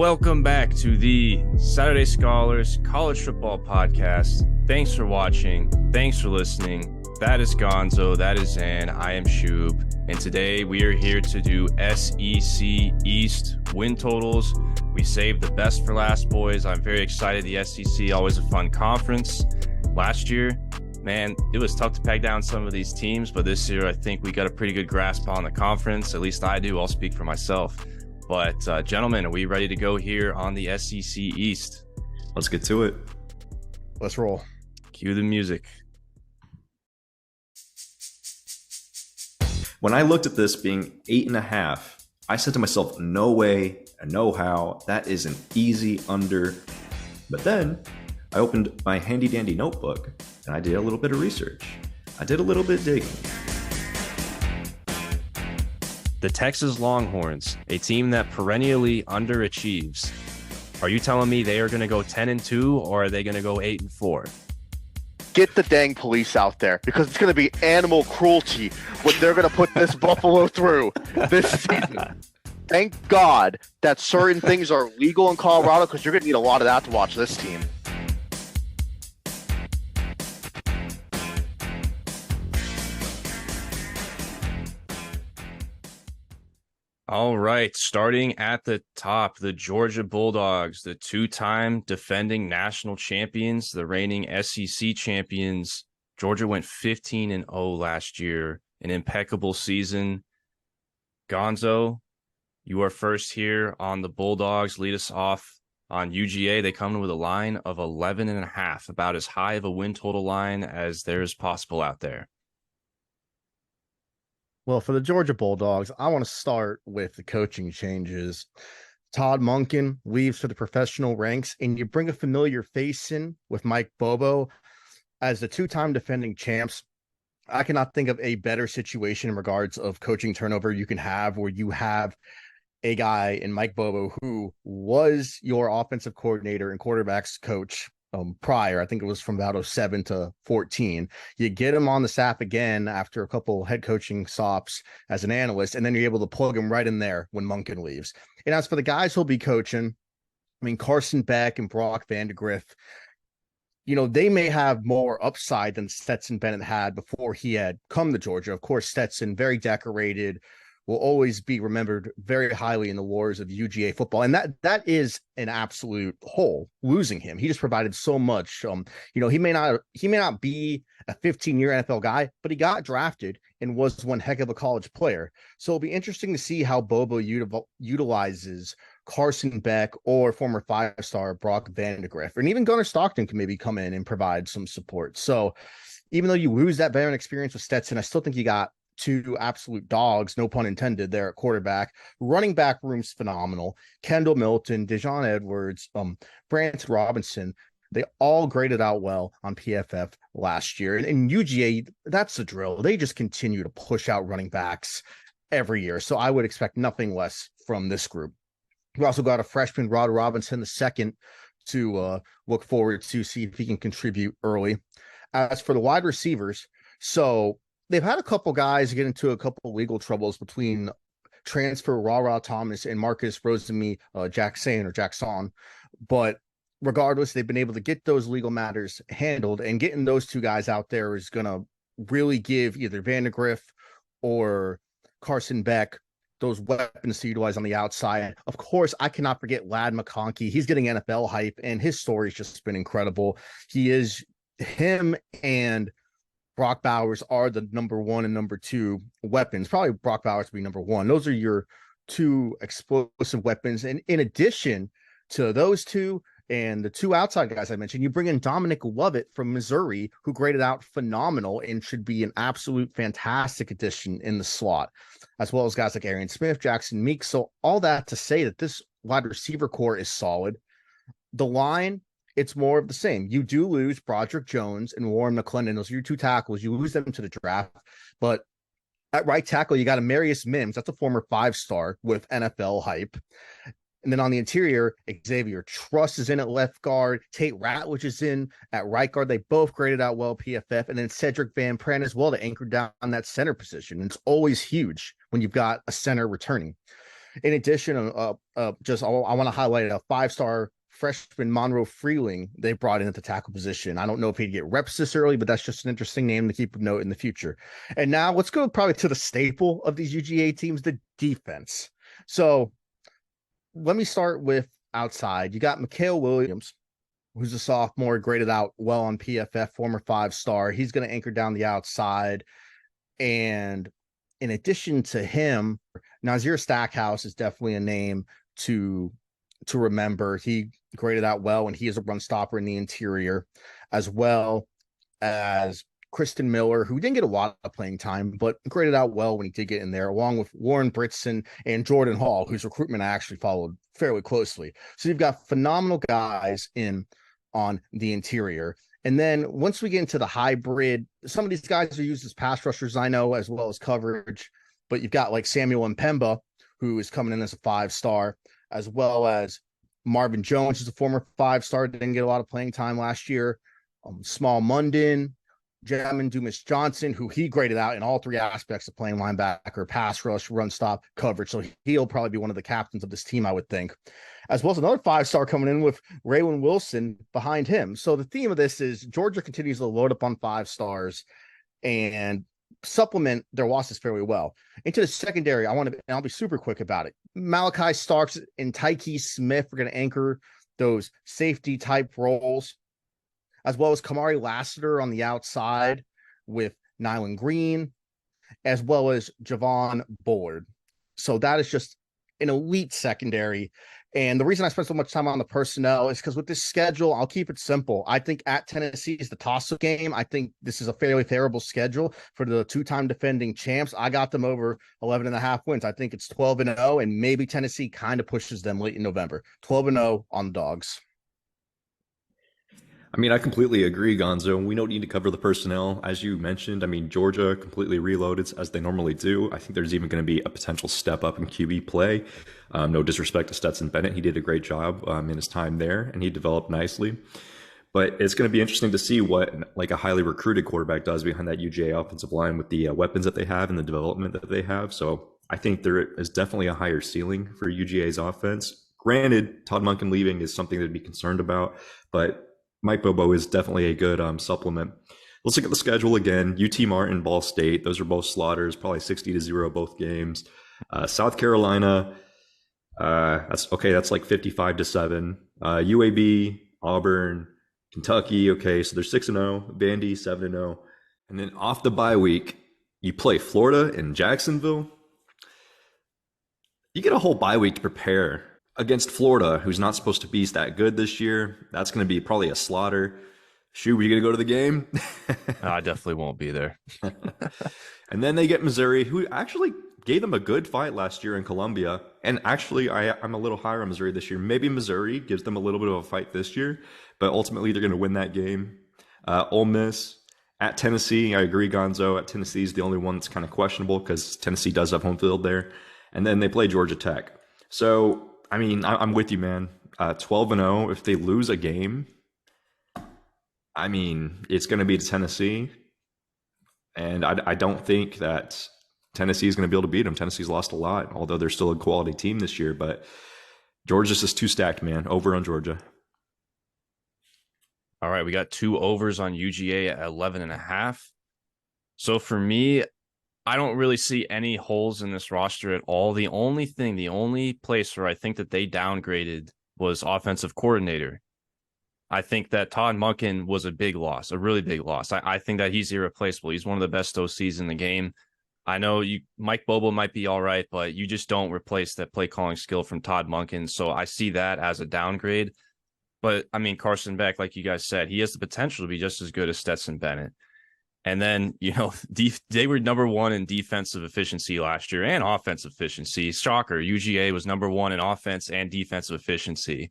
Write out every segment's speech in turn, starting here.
Welcome back to the Saturday Scholars College Football Podcast. Thanks for watching. Thanks for listening. That is Gonzo. That is Xan. I am Shoob. And today we are here to do SEC East win totals. We saved the best for last, boys. I'm very excited. The SEC, always a fun conference. Last year, man, it was tough to peg down some of these teams, but this year I think we got a pretty good grasp on the conference. At least I do. I'll speak for myself. But gentlemen, are we ready to go here on the SEC East? Let's get to it. Let's roll. Cue the music. When I looked at this being 8.5, I said to myself, no way, no how. That is an easy under. But then I opened my handy dandy notebook and I did a little bit of research. I did a little bit of digging. The Texas Longhorns, a team that perennially underachieves. Are you telling me they are going to go 10-2 or are they going to go 8-4? Get the dang police out there because it's going to be animal cruelty what they're going to put this Buffalo through this season. Thank God that certain things are legal in Colorado because you're going to need a lot of that to watch this team. All right, starting at the top, the Georgia Bulldogs, the two-time defending national champions, the reigning SEC champions. Georgia went 15-0 last year, an impeccable season. Gonzo, you are first here on the Bulldogs. Lead us off on UGA. They come in with a line of 11.5, about as high of a win total line as there is possible out there. Well, for the Georgia Bulldogs, I want to start with the coaching changes. Todd Monken leaves for the professional ranks, and you bring a familiar face in with Mike Bobo as the two-time defending champs. I cannot think of a better situation in regards of coaching turnover you can have where you have a guy in Mike Bobo who was your offensive coordinator and quarterbacks coach prior. I think it was from about 07 to 14. You get him on the staff again after a couple head coaching stops as an analyst, and then you're able to plug him right in there when Monken leaves. And as for the guys who'll be coaching, I mean, Carson Beck and Brock Vandegrift, you know, they may have more upside than Stetson Bennett had before he had come to Georgia. Of course, Stetson, very decorated, will always be remembered very highly in the wars of UGA football. And that is an absolute hole, losing him. He just provided so much. You know, he may not be a 15-year NFL guy, but he got drafted and was one heck of a college player. So it'll be interesting to see how Bobo utilizes Carson Beck or former five-star Brock Vandegrift. And even Gunnar Stockton can maybe come in and provide some support. So even though you lose that veteran experience with Stetson, I still think you got two absolute dogs, no pun intended, there at quarterback. Running back room's phenomenal. Kendall Milton, Dejon Edwards, Brant Robinson, they all graded out well on PFF last year. And UGA, that's the drill. They just continue to push out running backs every year. So I would expect nothing less from this group. We also got a freshman, Rod Robinson, the second, to look forward to see if he can contribute early. As for the wide receivers, so they've had a couple guys get into a couple legal troubles between transfer Ra Thomas and Marcus Jackson. But regardless, they've been able to get those legal matters handled, and getting those two guys out there is going to really give either Vandegrift or Carson Beck those weapons to utilize on the outside. Of course, I cannot forget Ladd McConkey. He's getting NFL hype, and his story's just been incredible. Him and Brock Bowers are the number one and number two weapons. Probably Brock Bowers to be number one. Those are your two explosive weapons. And in addition to those two and the two outside guys I mentioned, you bring in Dominic Lovett from Missouri, who graded out phenomenal and should be an absolute fantastic addition in the slot, as well as guys like Arian Smith, Jackson Meeks. So all that to say that this wide receiver core is solid. The line, it's more of the same. You do lose Broderick Jones and Warren McClendon. Those are your two tackles. You lose them to the draft. But at right tackle, you got Amarius Mims. That's a former five-star with NFL hype. And then on the interior, Xavier Truss is in at left guard. Tate Ratledge is in at right guard. They both graded out well PFF. And then Cedric Van Pran as well to anchor down that center position. And it's always huge when you've got a center returning. In addition, I want to highlight a 5-star freshman Monroe Freeling they brought in at the tackle position. I don't know if he'd get reps this early, but that's just an interesting name to keep a note in the future. And now let's go probably to the staple of these UGA teams, the defense. So let me start with outside. You got Mikhail Williams, who's a sophomore, graded out well on PFF, former 5-star. He's going to anchor down the outside. And in addition to him, Nazir Stackhouse is definitely a name to remember. He graded out well, and he is a run stopper in the interior, as well as Kristen Miller, who didn't get a lot of playing time, but graded out well when he did get in there, along with Warren Britson and Jordan Hall, whose recruitment I actually followed fairly closely. So you've got phenomenal guys in on the interior. And then once we get into the hybrid, some of these guys are used as pass rushers, I know, as well as coverage. But you've got like Samuel Mpemba, who is coming in as a 5-star, as well as Marvin Jones, who's a former 5-star, didn't get a lot of playing time last year. Small Munden, Jamin Dumas Johnson, who he graded out in all 3 aspects of playing linebacker, pass rush, run stop, coverage. So he'll probably be one of the captains of this team, I would think. As well as another 5-star coming in with Raywin Wilson behind him. So the theme of this is Georgia continues to load up on 5-stars and supplement their losses fairly well. Into the secondary, I'll be super quick about it. Malachi Starks and Tyke Smith are going to anchor those safety type roles, as well as Kamari Lassiter on the outside with Nyland Green, as well as Javon Bullard. So that is just an elite secondary. And the reason I spent so much time on the personnel is because with this schedule, I'll keep it simple. I think at Tennessee is the toss-up game. I think this is a fairly favorable schedule for the 2-time defending champs. I got them over 11.5 wins. I think it's 12-0, and maybe Tennessee kind of pushes them late in November. 12-0 on the Dogs. I mean, I completely agree, Gonzo. We don't need to cover the personnel. As you mentioned, I mean, Georgia completely reloaded as they normally do. I think there's even going to be a potential step up in QB play. No disrespect to Stetson Bennett. He did a great job in his time there, and he developed nicely. But it's going to be interesting to see what like a highly recruited quarterback does behind that UGA offensive line with the weapons that they have and the development that they have. So I think there is definitely a higher ceiling for UGA's offense. Granted, Todd Monken leaving is something to be concerned about, but Mike Bobo is definitely a good supplement. Let's look at the schedule again. UT Martin, Ball State. Those are both slaughters, probably 60-0 both games. South Carolina, that's like 55-7. UAB, Auburn, Kentucky. Okay, so they're 6-0. Vandy 7-0. And then off the bye week, you play Florida and Jacksonville. You get a whole bye week to prepare against Florida, who's not supposed to be that good this year. That's going to be probably a slaughter. Shoob, are you going to go to the game? I definitely won't be there. And then they get Missouri, who actually gave them a good fight last year in Columbia. And actually, I'm a little higher on Missouri this year. Maybe Missouri gives them a little bit of a fight this year, but ultimately they're going to win that game. Ole Miss at Tennessee. I agree, Gonzo. At Tennessee is the only one that's kind of questionable because Tennessee does have home field there. And then they play Georgia Tech. So, I mean, I'm with you, man. 12-0. If they lose a game, I mean, it's going to be to Tennessee. And I don't think that Tennessee is going to be able to beat them. Tennessee's lost a lot, although they're still a quality team this year. But Georgia's just too stacked, man. Over on Georgia. All right, we got 2 overs on UGA at 11.5. So for me, I don't really see any holes in this roster at all. The only place where I think that they downgraded was offensive coordinator. I think that Todd Monken was a big loss, a really big loss. I think that he's irreplaceable. He's one of the best OCs in the game. I know Mike Bobo might be all right, but you just don't replace that play calling skill from Todd Monken. So I see that as a downgrade. But I mean, Carson Beck, like you guys said, he has the potential to be just as good as Stetson Bennett. And then, they were number 1 in defensive efficiency last year and offensive efficiency. Shocker, UGA was number 1 in offense and defensive efficiency.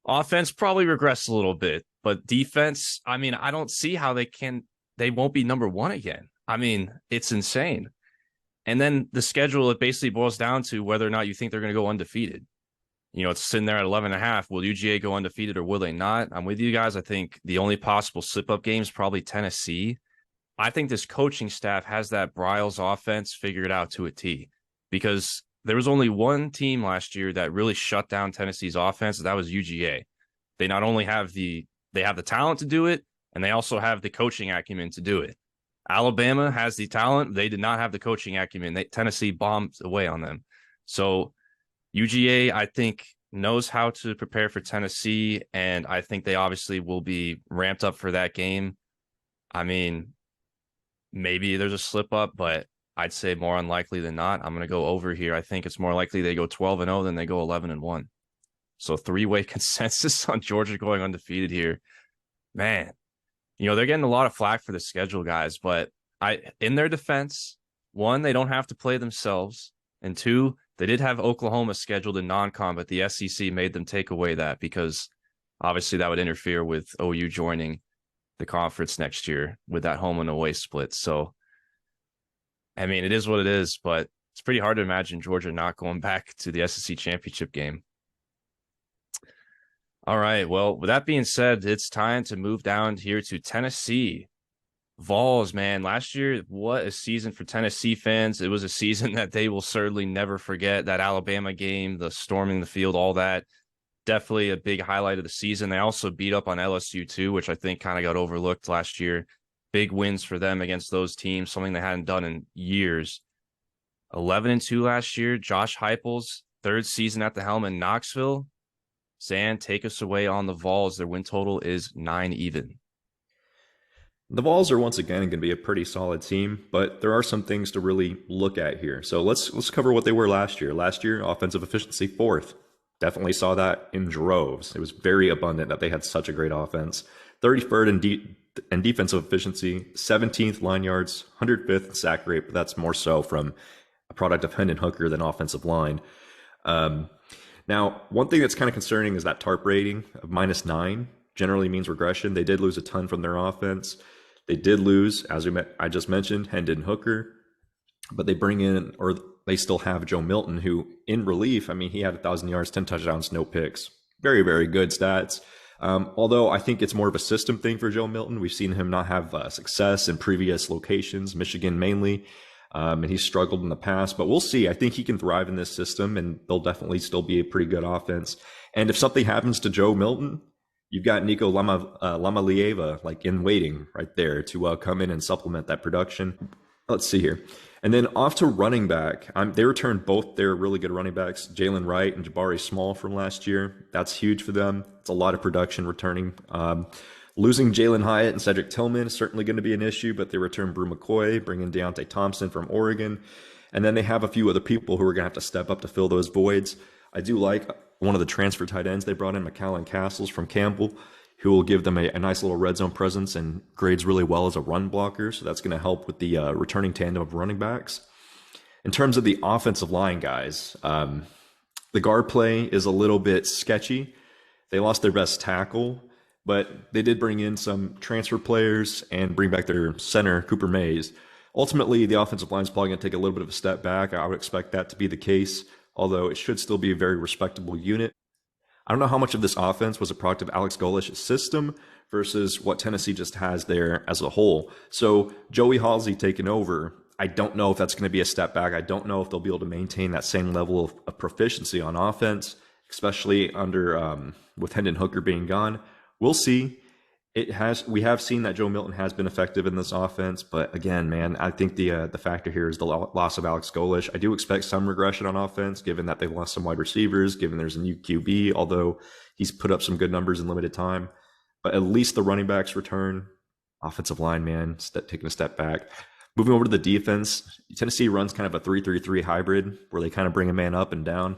Offense probably regressed a little bit, but defense, I mean, I don't see how they won't be number 1 again. I mean, it's insane. And then the schedule, it basically boils down to whether or not you think they're going to go undefeated. It's sitting there at 11.5. Will UGA go undefeated or will they not? I'm with you guys. I think the only possible slip-up game is probably Tennessee. I think this coaching staff has that Bryles offense figured out to a T because there was only one team last year that really shut down Tennessee's offense. That was UGA. They not only have the talent to do it, and they also have the coaching acumen to do it. Alabama has the talent. They did not have the coaching acumen. Tennessee bombed away on them. So UGA, I think, knows how to prepare for Tennessee, and I think they obviously will be ramped up for that game. I mean, maybe there's a slip up, but I'd say more unlikely than not. I'm going to go over here. I think it's more likely they go 12-0 than they go 11-1. So 3-way consensus on Georgia going undefeated here. Man, they're getting a lot of flack for the schedule, guys, but in their defense, one, they don't have to play themselves, and two, they did have Oklahoma scheduled in non-con, but the SEC made them take away that because obviously that would interfere with OU joining the conference next year with that home and away split. So, I mean, it is what it is, but it's pretty hard to imagine Georgia not going back to the SEC championship game. All right. Well, with that being said, it's time to move down here to Tennessee. Vols, man, last year, what a season for Tennessee fans. It was a season that they will certainly never forget. That Alabama game, the storming the field, all that. Definitely a big highlight of the season. They also beat up on LSU too, which I think kind of got overlooked last year. Big wins for them against those teams, something they hadn't done in years. 11-2 last year. Josh Heupel's third season at the helm in Knoxville. Xan, take us away on the Vols. Their win total is 9 even. The Vols are once again going to be a pretty solid team, but there are some things to really look at here. So let's cover what they were last year. Last year, offensive efficiency 4th. Definitely saw that in droves. It was very abundant that they had such a great offense. 33rd in defensive efficiency, 17th line yards, 105th sack rate, but that's more so from a product of Hendon Hooker than offensive line. Now, one thing that's kind of concerning is that TARP rating of -9 generally means regression. They did lose a ton from their offense. They did lose, as I just mentioned, Hendon Hooker, but they bring in, or they still have Joe Milton, who in relief, I mean, he had 1,000 yards, 10 touchdowns, no picks. Very, very good stats. Although I think it's more of a system thing for Joe Milton. We've seen him not have success in previous locations, Michigan mainly, and he's struggled in the past. But we'll see. I think he can thrive in this system, and they'll definitely still be a pretty good offense. And if something happens to Joe Milton, you've got Nico Lamalieva like in waiting right there to come in and supplement that production. Let's see here. And then off to running back. They returned both their really good running backs, Jalen Wright and Jabari Small from last year. That's huge for them. It's a lot of production returning. Losing Jalen Hyatt and Cedric Tillman is certainly going to be an issue, but they return Brew McCoy, bring in Deontay Thompson from Oregon. And then they have a few other people who are going to have to step up to fill those voids. I do like one of the transfer tight ends they brought in, McAllen Castles from Campbell, who will give them a nice little red zone presence and grades really well as a run blocker. So that's going to help with the returning tandem of running backs. In terms of the offensive line, guys, the guard play is a little bit sketchy. They lost their best tackle, but they did bring in some transfer players and bring back their center, Cooper Mays. Ultimately, the offensive line is probably going to take a little bit of a step back. I would expect that to be the case, although it should still be a very respectable unit. I don't know how much of this offense was a product of Alex Golish's system versus what Tennessee just has there as a whole. So Joey Halsey taking over, I don't know if that's going to be a step back. I don't know if they'll be able to maintain that same level of proficiency on offense, especially under with Hendon Hooker being gone. We'll see. We have seen that Joe Milton has been effective in this offense, but again, man, I think the factor here is the loss of Alex Golish. I do expect some regression on offense, given that they've lost some wide receivers, given there's a new QB, although he's put up some good numbers in limited time. But at least the running backs return. Offensive line, man, taking a step back. Moving over to the defense, Tennessee runs kind of a 3-3-3 hybrid where they kind of bring a man up and down,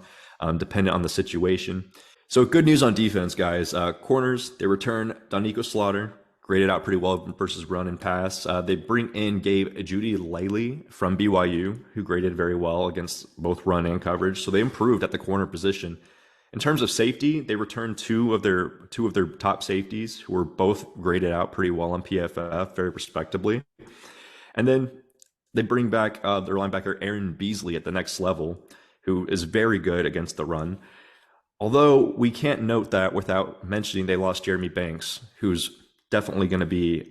dependent on the situation. So good news on defense, guys. Corners, they return Donico Slaughter, graded out pretty well versus run and pass. They bring in Gabe Ejudi-Laley from BYU, who graded very well against both run and coverage. So they improved at the corner position. In terms of safety, they returned two of their top safeties, who were both graded out pretty well on PFF, very respectably. And then they bring back their linebacker Aaron Beasley at the next level, who is very good against the run. Although we can't note that without mentioning they lost Jeremy Banks, who's definitely going to be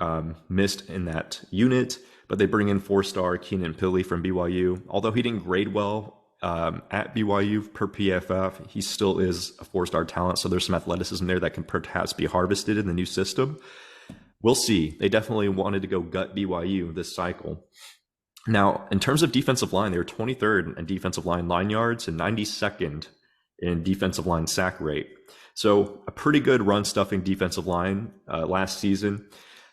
missed in that unit, but they bring in 4-star Keenan Pili from BYU. Although he didn't grade well at BYU per PFF. He still is a 4-star talent, so there's some athleticism there that can perhaps be harvested in the new system. We'll see. They definitely wanted to go gut BYU this cycle. Now, in terms of defensive line, they were 23rd in defensive line yards and 92nd in defensive line sack rate. So a pretty good run stuffing defensive line last season.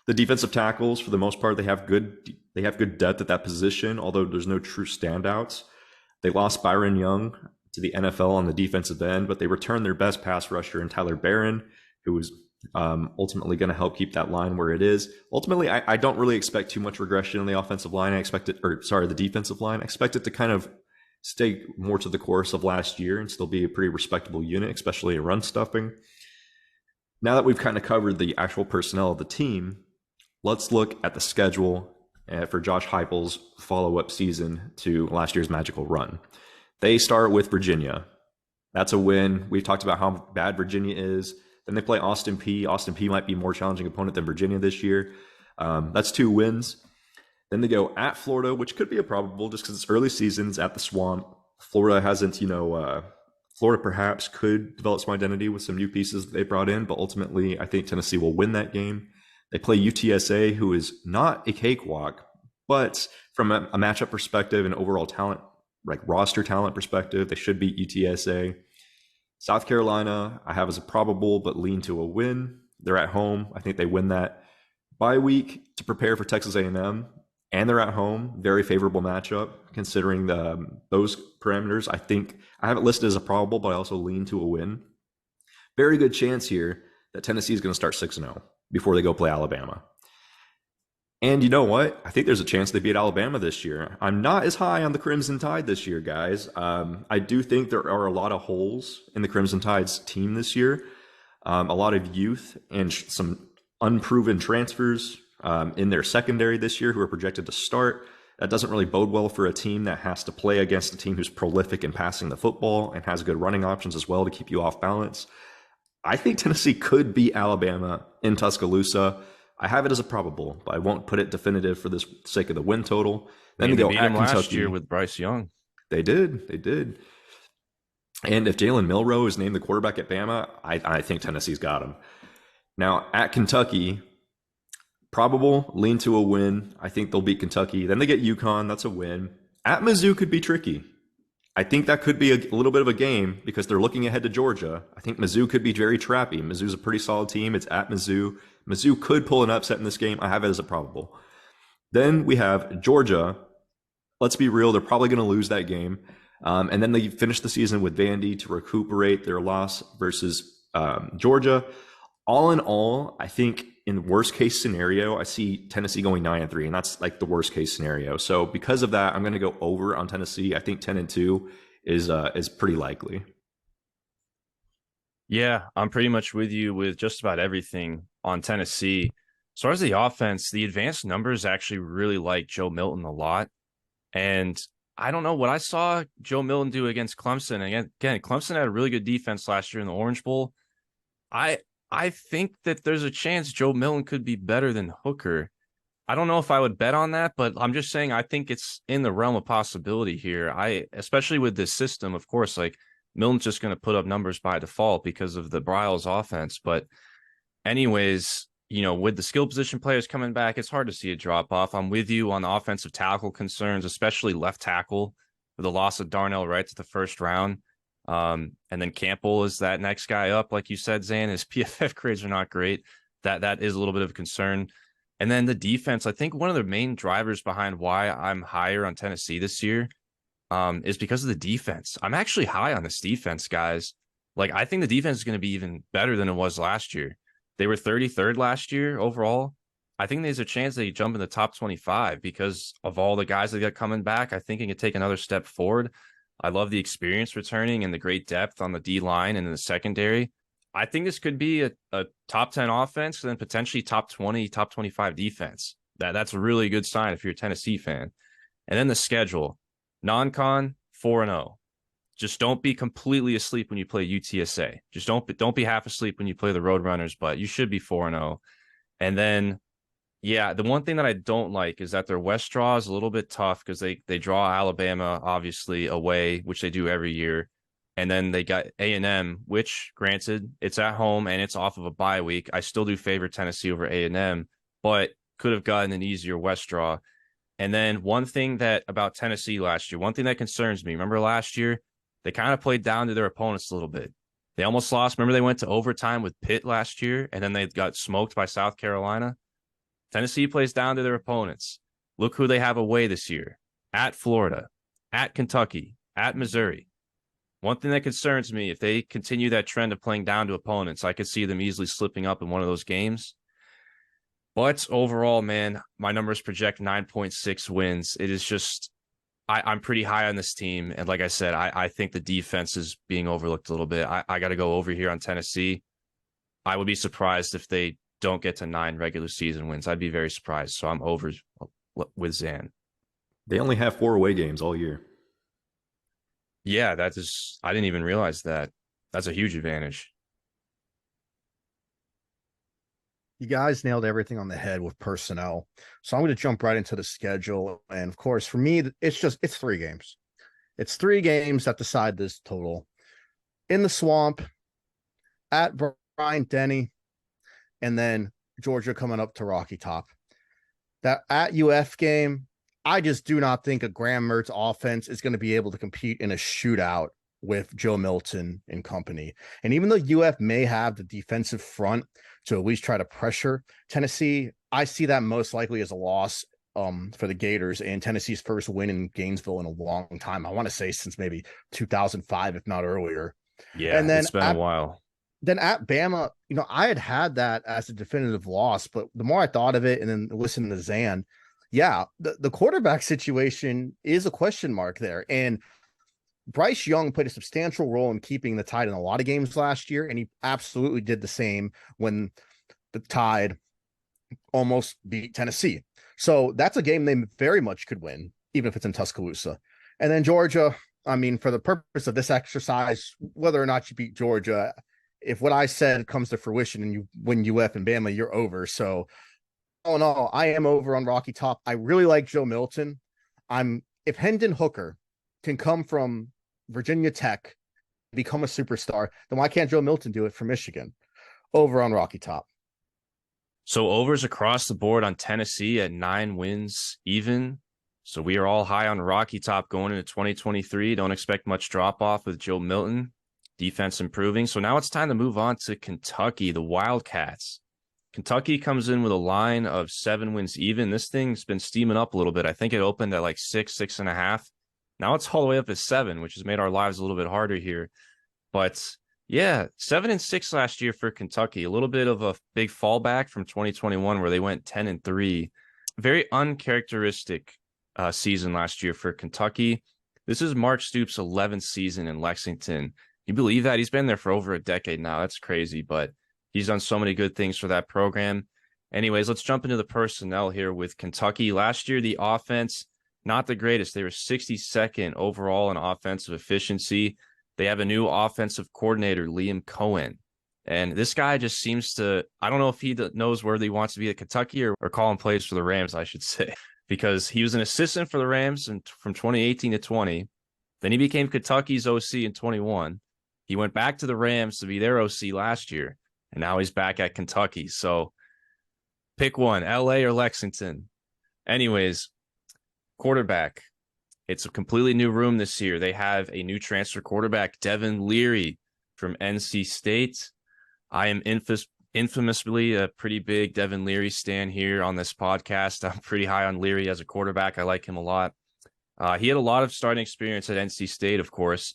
The defensive tackles, for the most part, they have good depth at that position, although there's no true standouts. They lost Byron Young to the NFL on the defensive end, but they returned their best pass rusher in Tyler Barron, who was ultimately going to help keep that line where it is. Ultimately, I don't really expect too much regression on the offensive line. The defensive line. I expect it to kind of stay more to the course of last year and still be a pretty respectable unit, especially in run stuffing. Now that we've kind of covered the actual personnel of the team, let's look at the schedule for Josh Heupel's follow-up season to last year's magical run. They start with Virginia. That's a win. We've talked about how bad Virginia is. Then they play Austin Peay. Austin Peay might be a more challenging opponent than Virginia this year. That's 2 wins. Then they go at Florida, which could be a probable just because it's early seasons at the Swamp. Florida hasn't, Florida perhaps could develop some identity with some new pieces that they brought in, but ultimately I think Tennessee will win that game. They play UTSA, who is not a cakewalk, but from a matchup perspective and overall talent, like roster talent perspective, they should beat UTSA. South Carolina, I have as a probable, but lean to a win. They're at home. I think they win that. Bye week to prepare for Texas A&M, and they're at home. Very favorable matchup considering those parameters. I think I have it listed as a probable, but I also lean to a win. Very good chance here that Tennessee is going to start 6-0 before they go play Alabama. And you know what? I think there's a chance they beat Alabama this year. I'm not as high on the Crimson Tide this year, guys. I do think there are a lot of holes in the Crimson Tide's team this year. A lot of youth and some unproven transfers in their secondary this year who are projected to start. That doesn't really bode well for a team that has to play against a team who's prolific in passing the football and has good running options as well to keep you off balance. I think Tennessee could beat Alabama in Tuscaloosa. I have it as a probable, but I won't put it definitive for the sake of the win total. Then they go beat at him Kentucky. last year with Bryce Young. They did. And if Jalen Milroe is named the quarterback at Bama, I think Tennessee's got him. Now, at Kentucky, probable, lean to a win. I think they'll beat Kentucky. Then they get UConn. That's a win. At Mizzou could be tricky. I think that could be a little bit of a game because they're looking ahead to Georgia. I think Mizzou could be very trappy. Mizzou's a pretty solid team. It's at Mizzou. Mizzou could pull an upset in this game. I have it as a probable. Then we have Georgia. Let's be real. They're probably going to lose that game. And then they finish the season with Vandy to recuperate their loss versus Georgia. All in all, I think in the worst case scenario, I see Tennessee going 9-3, and that's like the worst case scenario. So because of that, I'm going to go over on Tennessee. I think 10-2 is pretty likely. Yeah, I'm pretty much with you with just about everything on Tennessee. As far as the offense, the advanced numbers actually really like Joe Milton a lot. And I don't know what I saw Joe Milton do against Clemson. Again, Clemson had a really good defense last year in the Orange Bowl. I think that there's a chance Joe Milton could be better than Hooker. I don't know if I would bet on that, but I'm just saying I think it's in the realm of possibility here. Especially with this system, of course, like Milton's just going to put up numbers by default because of the Bryles offense. But anyways, with the skill position players coming back, it's hard to see a drop off. I'm with you on the offensive tackle concerns, especially left tackle with the loss of Darnell Wright to the first round. And then Campbell is that next guy up. Like you said, Xan, his PFF grades are not great. That is a little bit of a concern. And then the defense, I think one of the main drivers behind why I'm higher on Tennessee this year is because of the defense. I'm actually high on this defense, guys. Like, I think the defense is going to be even better than it was last year. They were 33rd last year overall. I think there's a chance they jump in the top 25 because of all the guys that got coming back. I think it could take another step forward. I love the experience returning and the great depth on the D line and in the secondary. I think this could be a top 10 offense and then potentially top 20, top 25 defense. That's a really good sign if you're a Tennessee fan. And then the schedule, non-con 4-0. Just don't be completely asleep when you play UTSA. Just don't be half asleep when you play the Roadrunners, but you should be 4-0. And then Yeah, the one thing that I don't like is that their West draw is a little bit tough because they draw Alabama obviously away, which they do every year, and then they got A&M, which granted it's at home and it's off of a bye week. I still do favor Tennessee over A&M, but could have gotten an easier West draw. And then one thing that about Tennessee last year, one thing that concerns me, remember last year they kind of played down to their opponents a little bit. They almost lost. Remember they went to overtime with Pitt last year, and then they got smoked by South Carolina. Tennessee plays down to their opponents. Look who they have away this year: at Florida, at Kentucky, at Missouri. One thing that concerns me, if they continue that trend of playing down to opponents, I could see them easily slipping up in one of those games. But overall, man, my numbers project 9.6 wins. It is just, I'm pretty high on this team. And like I said, I think the defense is being overlooked a little bit. I got to go over here on Tennessee. I would be surprised if they don't get to 9 regular season wins. I'd be very surprised. So I'm over with Xan. They only have 4 away games all year. Yeah, that is, I didn't even realize that. That's a huge advantage. You guys nailed everything on the head with personnel. So I'm going to jump right into the schedule. And of course, for me, it's 3 games. It's 3 games that decide this total. In the Swamp, at Bryant-Denny, and then Georgia coming up to Rocky Top. That at UF game, I just do not think a Graham Mertz offense is going to be able to compete in a shootout with Joe Milton and company. And even though UF may have the defensive front to at least try to pressure Tennessee, I see that most likely as a loss for the Gators and Tennessee's first win in Gainesville in a long time. I want to say since maybe 2005, if not earlier. Yeah, and then it's been a while. Then at Bama, I had that as a definitive loss, but the more I thought of it and then listened to Xan, yeah, the quarterback situation is a question mark there. And Bryce Young played a substantial role in keeping the Tide in a lot of games last year, and he absolutely did the same when the Tide almost beat Tennessee. So that's a game they very much could win, even if it's in Tuscaloosa. And then Georgia, I mean, for the purpose of this exercise, whether or not you beat Georgia, if what I said comes to fruition and you win UF and Bama, you're over. So all in all, I am over on Rocky Top. I really like Joe Milton. If Hendon Hooker can come from Virginia Tech, become a superstar, then why can't Joe Milton do it for Michigan? Over on Rocky Top. So overs across the board on Tennessee at 9 wins even. So we are all high on Rocky Top going into 2023. Don't expect much drop off with Joe Milton. Defense improving. So now it's time to move on to Kentucky, the Wildcats. Kentucky comes in with a line of 7 wins even. This thing's been steaming up a little bit. I think it opened at like 6.5. Now it's all the way up at 7, which has made our lives a little bit harder here. But yeah, 7-6 last year for Kentucky. A little bit of a big fallback from 2021 where they went 10-3. Very uncharacteristic season last year for Kentucky. This is Mark Stoops' 11th season in Lexington. You believe that? He's been there for over a decade now. That's crazy, but he's done so many good things for that program. Anyways, let's jump into the personnel here with Kentucky. Last year, the offense, not the greatest. They were 62nd overall in offensive efficiency. They have a new offensive coordinator, Liam Cohen. And this guy just seems to, I don't know if he knows whether he wants to be at Kentucky or calling plays for the Rams, I should say, because he was an assistant for the Rams from 2018 to 20. Then he became Kentucky's OC in 21. He went back to the Rams to be their OC last year, and now he's back at Kentucky. So pick one, LA or Lexington. Anyways, quarterback. It's a completely new room this year. They have a new transfer quarterback, Devin Leary from NC State. I am infamously a pretty big Devin Leary stan here on this podcast. I'm pretty high on Leary as a quarterback. I like him a lot. He had a lot of starting experience at NC State, of course.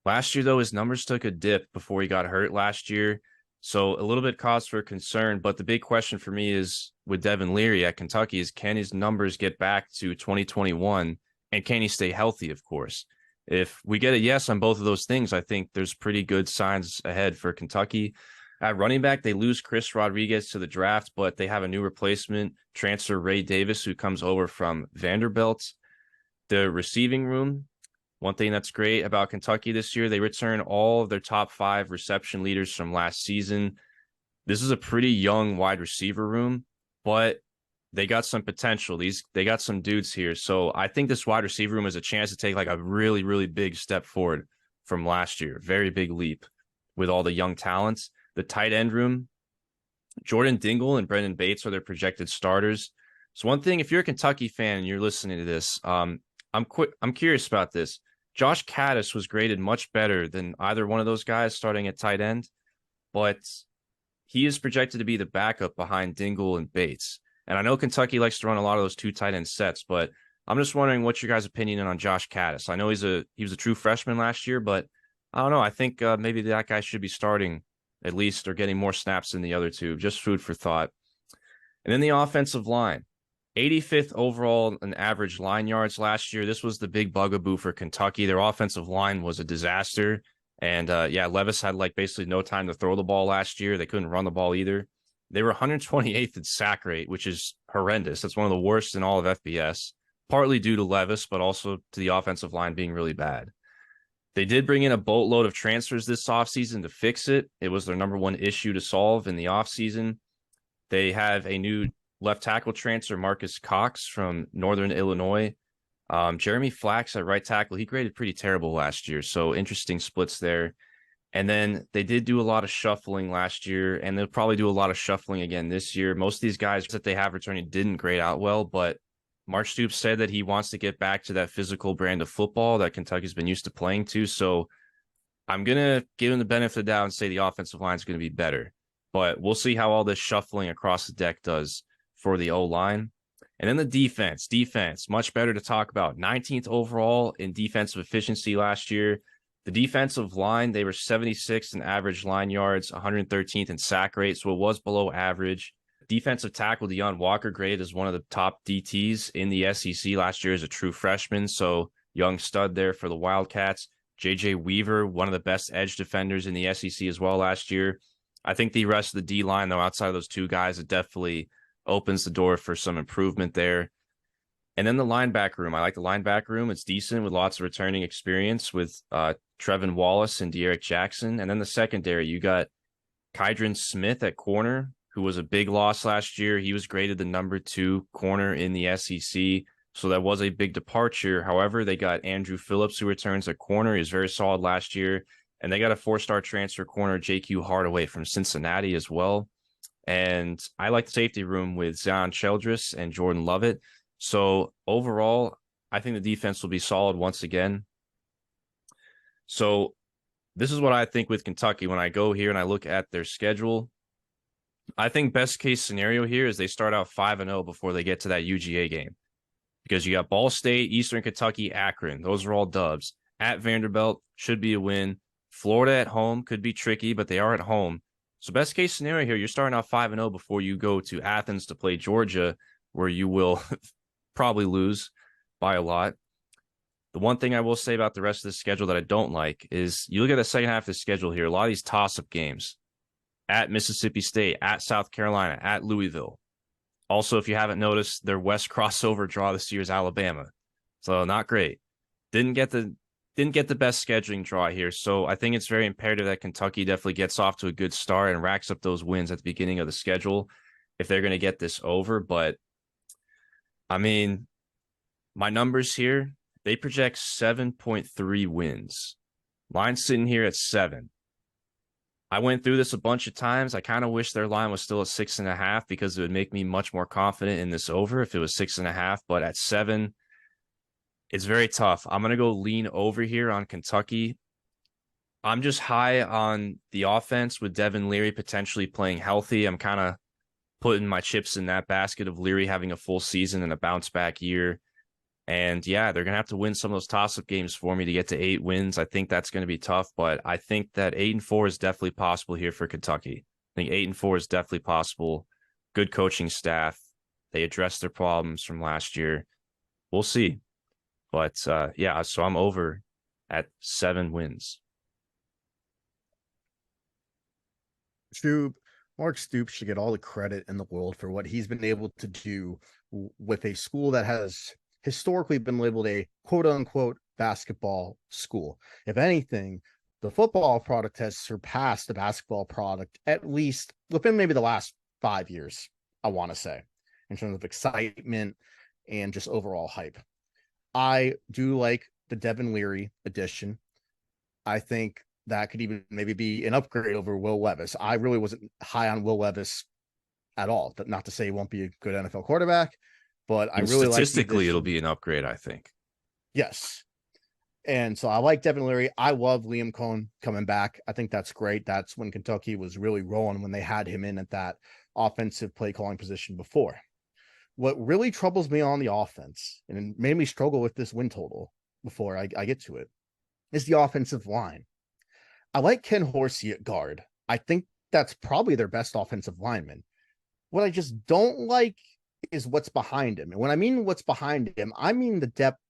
Last year, though, his numbers took a dip before he got hurt last year. So a little bit cause for concern. But the big question for me is with Devin Leary at Kentucky is, can his numbers get back to 2021? And can he stay healthy, of course? If we get a yes on both of those things, I think there's pretty good signs ahead for Kentucky. At running back, they lose Chris Rodriguez to the draft, but they have a new replacement, transfer Ray Davis, who comes over from Vanderbilt. The receiving room, one thing that's great about Kentucky this year, they return all of their top 5 reception leaders from last season. This is a pretty young wide receiver room, but they got some potential. They got some dudes here. So I think this wide receiver room is a chance to take like a really, really big step forward from last year. Very big leap with all the young talents. The tight end room, Jordan Dingle and Brendan Bates are their projected starters. So one thing, if you're a Kentucky fan and you're listening to this, I'm curious about this. Josh Caddis was graded much better than either one of those guys starting at tight end, but he is projected to be the backup behind Dingle and Bates. And I know Kentucky likes to run a lot of those 2 tight end sets, but I'm just wondering what's your guys' opinion on Josh Caddis. I know he was a true freshman last year, but I don't know. I think maybe that guy should be starting at least or getting more snaps than the other two. Just food for thought. And then the offensive line. 85th overall in average line yards last year. This was the big bugaboo for Kentucky. Their offensive line was a disaster. And Levis had like basically no time to throw the ball last year. They couldn't run the ball either. They were 128th in sack rate, which is horrendous. That's one of the worst in all of FBS, partly due to Levis, but also to the offensive line being really bad. They did bring in a boatload of transfers this offseason to fix it. It was their number one issue to solve in the offseason. They have a new left tackle transfer, Marcus Cox from Northern Illinois. Jeremy Flax at right tackle, he graded pretty terrible last year, so interesting splits there. And then they did do a lot of shuffling last year, and they'll probably do a lot of shuffling again this year. Most of these guys that they have returning didn't grade out well, but Mark Stoops said that he wants to get back to that physical brand of football that Kentucky's been used to playing to. So I'm going to give him the benefit of the doubt and say the offensive line is going to be better. But we'll see how all this shuffling across the deck does for the O-line. And then the defense, much better to talk about. 19th overall in defensive efficiency last year. The defensive line, they were 76th in average line yards, 113th in sack rate, so it was below average. Defensive tackle Deion Walker graded as one of the top DTs in the SEC last year as a true freshman, so young stud there for the Wildcats. J.J. Weaver, one of the best edge defenders in the SEC as well last year. I think the rest of the D-line, though, outside of those two guys, it definitely opens the door for some improvement there. And then the linebacker room. I like the linebacker room. It's decent with lots of returning experience with Trevin Wallace and De'Aaron Jackson. And then the secondary, you got Kydron Smith at corner, who was a big loss last year. He was graded the number 2 corner in the SEC. So that was a big departure. However, they got Andrew Phillips, who returns at corner. He was very solid last year. And they got a 4-star transfer corner, JQ Hardaway from Cincinnati as well. And I like the safety room with Xan Shoob and Jordan Lovett. So overall, I think the defense will be solid once again. So this is what I think with Kentucky. When I go here and I look at their schedule, I think best case scenario here is they start out 5-0 before they get to that UGA game. Because you got Ball State, Eastern Kentucky, Akron. Those are all dubs. At Vanderbilt, should be a win. Florida at home could be tricky, but they are at home. So best case scenario here, you're starting out 5-0 before you go to Athens to play Georgia, where you will probably lose by a lot. The one thing I will say about the rest of the schedule that I don't like is you look at the second half of the schedule here, a lot of these toss-up games at Mississippi State, at South Carolina, at Louisville. Also, if you haven't noticed, their West crossover draw this year is Alabama. So not great. Didn't get the best scheduling draw here. So I think it's very imperative that Kentucky definitely gets off to a good start and racks up those wins at the beginning of the schedule if they're going to get this over. But I mean, my numbers here, they project 7.3 wins. Line's sitting here at 7. I went through this a bunch of times. I kind of wish their line was still at 6.5 because it would make me much more confident in this over if it was 6.5. But at 7, it's very tough. I'm going to go lean over here on Kentucky. I'm just high on the offense with Devin Leary potentially playing healthy. I'm kind of putting my chips in that basket of Leary having a full season and a bounce back year. And yeah, they're going to have to win some of those toss-up games for me to get to 8 wins. I think that's going to be tough, but I think that 8-4 is definitely possible here for Kentucky. I think 8-4 is definitely possible. Good coaching staff. They addressed their problems from last year. We'll see. But yeah, so I'm over at 7 wins. Shoob, Mark Stoops should get all the credit in the world for what he's been able to do with a school that has historically been labeled a quote-unquote basketball school. If anything, the football product has surpassed the basketball product, at least within maybe the last 5 years, I want to say. in terms of excitement and just overall hype. I do like the Devin Leary addition. I think that could even maybe be an upgrade over Will Levis. I really wasn't high on Will Levis at all. Not to say he won't be a good NFL quarterback, but I And really like statistically, it'll be an upgrade, I think. Yes. And so I like Devin Leary. I love Liam Cohn coming back. I think that's great. That's when Kentucky was really rolling when they had him in at that offensive play calling position before. What really troubles me on the offense, and it made me struggle with this win total before I get to it, is the offensive line. I like Ken Horsey at guard. I think that's probably their best offensive lineman. What I just don't like is what's behind him. And when I mean what's behind him, I mean the depth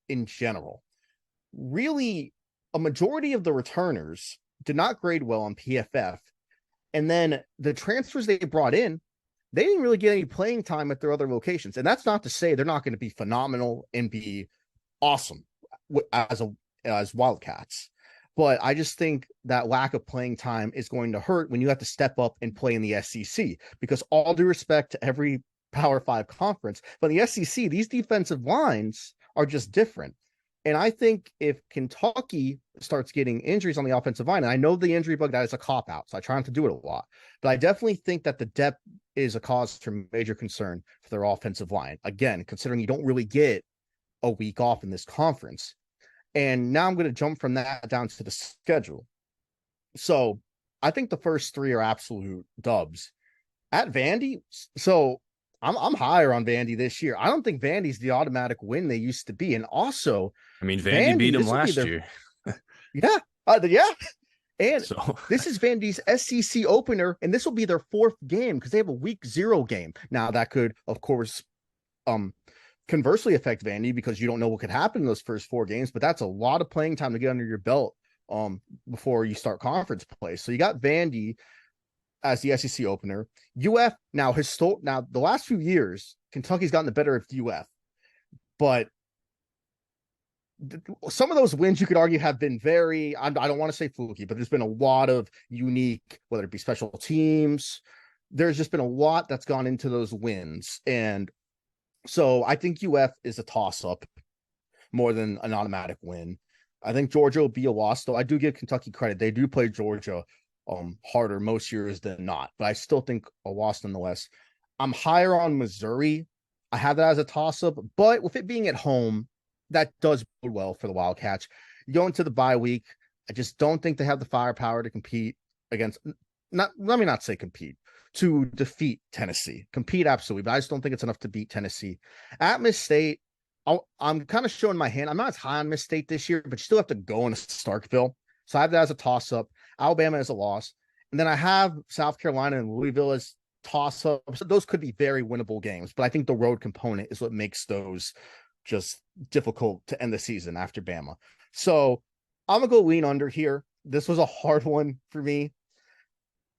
in general. Really, a majority of the returners did not grade well on PFF. And then the transfers they brought in, they didn't really get any playing time at their other locations. And that's not to say they're not going to be phenomenal and be awesome as Wildcats. But I just think that lack of playing time is going to hurt when you have to step up and play in the SEC, because all due respect to every Power 5 conference, but in the SEC, these defensive lines are just different. And I think if Kentucky starts getting injuries on the offensive line, and I know the injury bug, that is a cop-out, so I try not to do it a lot, but I definitely think that the depth is a cause for major concern for their offensive line. Again, considering you don't really get a week off in this conference. And now I'm going to jump from that down to the schedule. So I think the first three are absolute dubs. At Vandy, so I'm higher on Vandy this year. I don't think Vandy's the automatic win they used to be. And also, I mean, Vandy beat them last year. Yeah. And this is Vandy's SEC opener, and this will be their fourth game because they have a week 0 game. Now, that could, of course, conversely affect Vandy because you don't know what could happen in those first 4 games, but that's a lot of playing time to get under your belt before you start conference play. So you got Vandy as the SEC opener. UF, now the last few years, Kentucky's gotten the better of UF, but some of those wins you could argue have been very, I don't want to say fluky, but there's been a lot of unique, whether it be special teams, there's just been a lot that's gone into those wins. And so I think UF is a toss-up more than an automatic win. I think Georgia will be a loss, though I do give Kentucky credit. They do play Georgia harder most years than not, but I still think a loss nonetheless. I'm higher on Missouri. I have that as a toss-up, but with it being at home, that does bode well for the Wildcats. You go into the bye week, I just don't think they have the firepower to compete against, let me not say compete, to defeat Tennessee. Compete, absolutely, but I just don't think it's enough to beat Tennessee. At Miss State, I'm kind of showing my hand. I'm not as high on Miss State this year, but you still have to go into Starkville. So I have that as a toss-up. Alabama as a loss. And then I have South Carolina and Louisville as toss-ups. Those could be very winnable games, but I think the road component is what makes those just difficult to end the season after Bama. So I'm going to go lean under here. This was a hard one for me.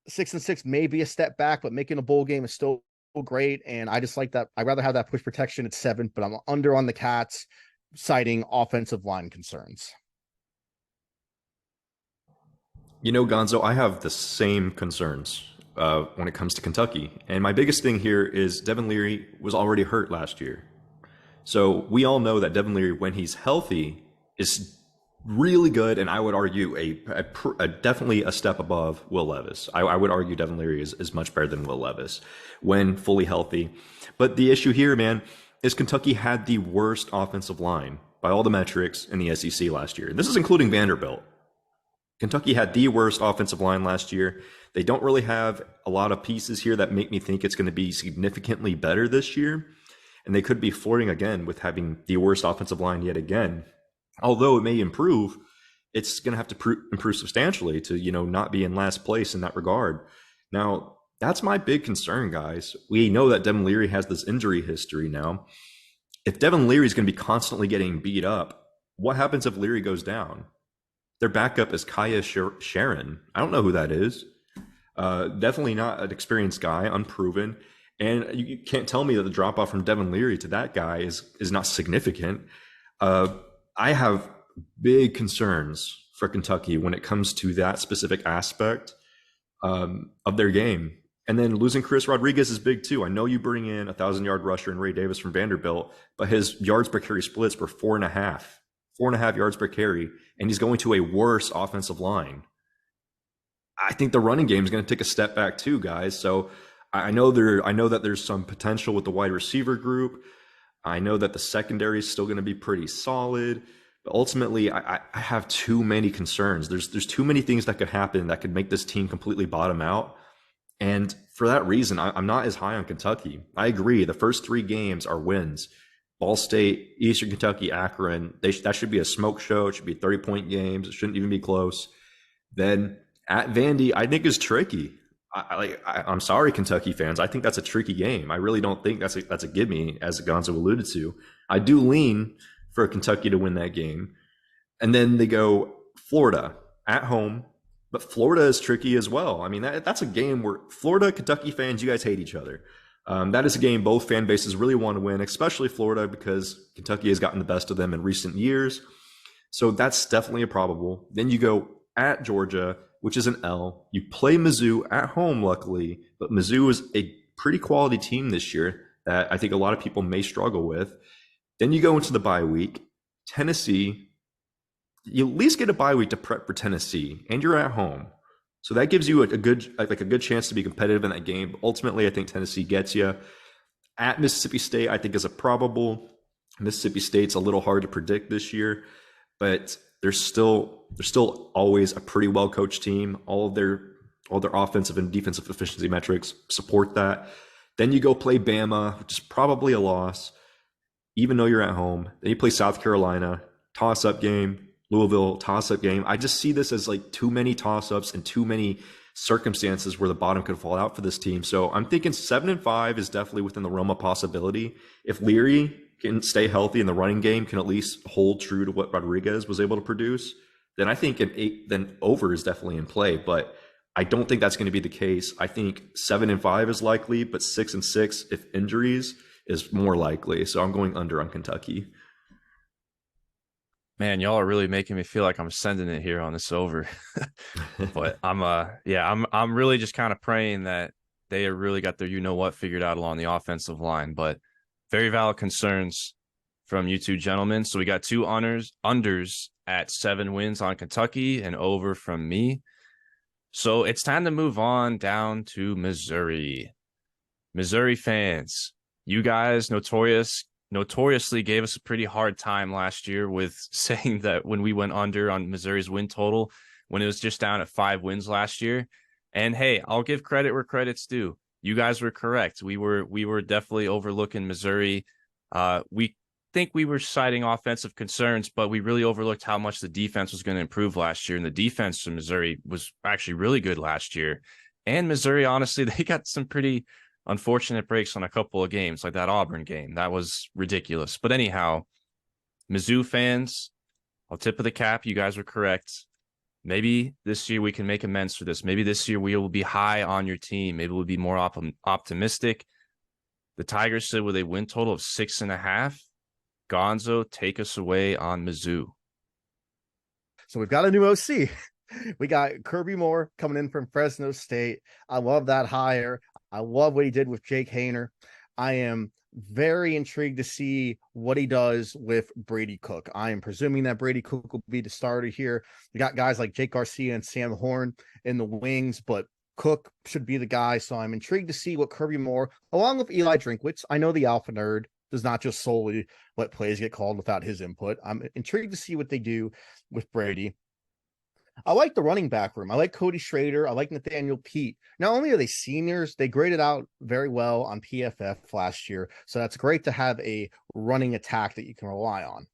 6-6 may be a step back, but making a bowl game is still great. And I just like that. I'd rather have that push protection at 7, but I'm under on the Cats, citing offensive line concerns. You know, Gonzo, I have the same concerns when it comes to Kentucky. And my biggest thing here is Devin Leary was already hurt last year. So we all know that Devin Leary, when he's healthy, is really good. And I would argue a definitely a step above Will Levis. I would argue Devin Leary is much better than Will Levis when fully healthy. But the issue here, man, is Kentucky had the worst offensive line by all the metrics in the SEC last year. This is including Vanderbilt. Kentucky had the worst offensive line last year. They don't really have a lot of pieces here that make me think it's going to be significantly better this year. And they could be flirting again with having the worst offensive line yet again. Although it may improve, it's going to have to improve substantially to, not be in last place in that regard. Now, that's my big concern, guys. We know that Devin Leary has this injury history now. If Devin Leary is going to be constantly getting beat up, what happens if Leary goes down? Their backup is Kaya Sharon. I don't know who that is. Definitely not an experienced guy, unproven. And you can't tell me that the drop off from Devin Leary to that guy is not significant. I have big concerns for Kentucky when it comes to that specific aspect of their game. And then losing Chris Rodriguez is big too. I know you bring in a 1,000-yard rusher and Ray Davis from Vanderbilt, but his yards per carry splits were 4.5 yards per carry, and he's going to a worse offensive line. I think the running game is going to take a step back too, guys. So I know that there's some potential with the wide receiver group. I know that the secondary is still going to be pretty solid, but ultimately I have too many concerns. There's too many things that could happen that could make this team completely bottom out. And for that reason, I'm not as high on Kentucky. I agree. The first 3 games are wins. Ball State, Eastern Kentucky, Akron. That should be a smoke show. It should be 30-point games. It shouldn't even be close. Then at Vandy, I think is tricky. I'm sorry, Kentucky fans. I think that's a tricky game. I really don't think that's a gimme, as Gonzo alluded to. I do lean for Kentucky to win that game. And then they go Florida at home. But Florida is tricky as well. I mean, that's a game where Florida, Kentucky fans, you guys hate each other. That is a game both fan bases really want to win, especially Florida, because Kentucky has gotten the best of them in recent years. So that's definitely a probable. Then you go at Georgia, which is an L. You play Mizzou at home, luckily, but Mizzou is a pretty quality team this year that I think a lot of people may struggle with. Then you go into the bye week. Tennessee, you at least get a bye week to prep for Tennessee, and you're at home. So that gives you a good chance to be competitive in that game. But ultimately, I think Tennessee gets you. At Mississippi State, I think is a probable. Mississippi State's a little hard to predict this year, but they're still always a pretty well coached team. All their offensive and defensive efficiency metrics support that. Then you go play Bama, which is probably a loss, even though you're at home. Then you play South Carolina, toss-up game. Louisville, toss-up game. I just see this as like too many toss-ups and too many circumstances where the bottom could fall out for this team. So I'm thinking 7-5 is definitely within the realm of possibility. If Leary can stay healthy and the running game can at least hold true to what Rodriguez was able to produce, then I think then over is definitely in play. But I don't think that's going to be the case. I think 7-5 is likely, but 6-6, if injuries, is more likely. So I'm going under on Kentucky. Man, y'all are really making me feel like I'm sending it here on this over. But I'm really just kind of praying that they really got their you-know-what figured out along the offensive line. But very valid concerns from you two gentlemen. So we got 2 unders at 7 wins on Kentucky and over from me. So it's time to move on down to Missouri. Missouri fans, you guys notoriously gave us a pretty hard time last year with saying that when we went under on Missouri's win total, when it was just down at 5 wins last year. And hey, I'll give credit where credit's due. You guys were correct. We were definitely overlooking Missouri. We think we were citing offensive concerns, but we really overlooked how much the defense was going to improve last year. And the defense for Missouri was actually really good last year. And Missouri, honestly, they got some pretty unfortunate breaks on a couple of games, like that Auburn game. That was ridiculous. But anyhow, Mizzou fans, I'll tip of the cap. You guys were correct. Maybe this year we can make amends for this. Maybe this year we will be high on your team. Maybe we'll be more optimistic. The Tigers said with a win total of 6.5. Gonzo, take us away on Mizzou. So we've got a new OC. We got Kirby Moore coming in from Fresno State. I love that hire. I love what he did with Jake Haener. I am very intrigued to see what he does with Brady Cook. I am presuming that Brady Cook will be the starter here. We got guys like Jake Garcia and Sam Horn in the wings, but Cook should be the guy. So I'm intrigued to see what Kirby Moore, along with Eli Drinkwitz, I know the Alpha Nerd does not just solely let plays get called without his input. I'm intrigued to see what they do with Brady. I like the running back room. I like Cody Schrader. I like Nathaniel Pete. Not only are they seniors, they graded out very well on PFF last year. So that's great to have a running attack that you can rely on.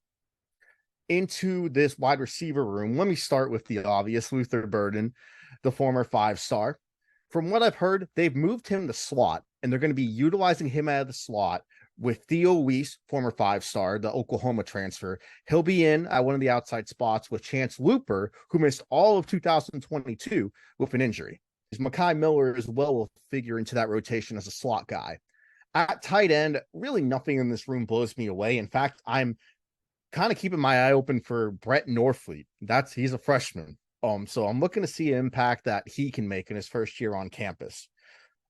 Into this wide receiver room, let me start with the obvious, Luther Burden, the former 5-star. From what I've heard, they've moved him to slot, and they're going to be utilizing him out of the slot with Theo Weiss, former 5-star, the Oklahoma transfer. He'll be in at one of the outside spots with Chance Looper, who missed all of 2022 with an injury. Mekhi Miller as well will figure into that rotation as a slot guy. At tight end, really nothing in this room blows me away. In fact, I'm kind of keeping my eye open for Brett Norfleet. He's a freshman. So I'm looking to see an impact that he can make in his first year on campus.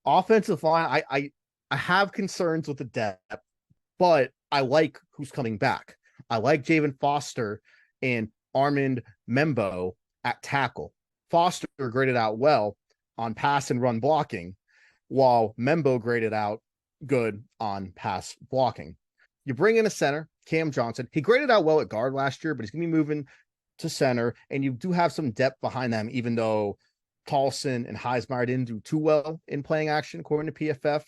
Offensive line, I have concerns with the depth, but I like who's coming back. I like Javen Foster and Armand Membo at tackle. Foster graded out well on pass and run blocking, while Membo graded out good on pass blocking. You bring in a center, Cam Johnson. He graded out well at guard last year, but he's going to be moving to center, and you do have some depth behind them, even though Tolson and Heismeyer didn't do too well in playing action, according to PFF.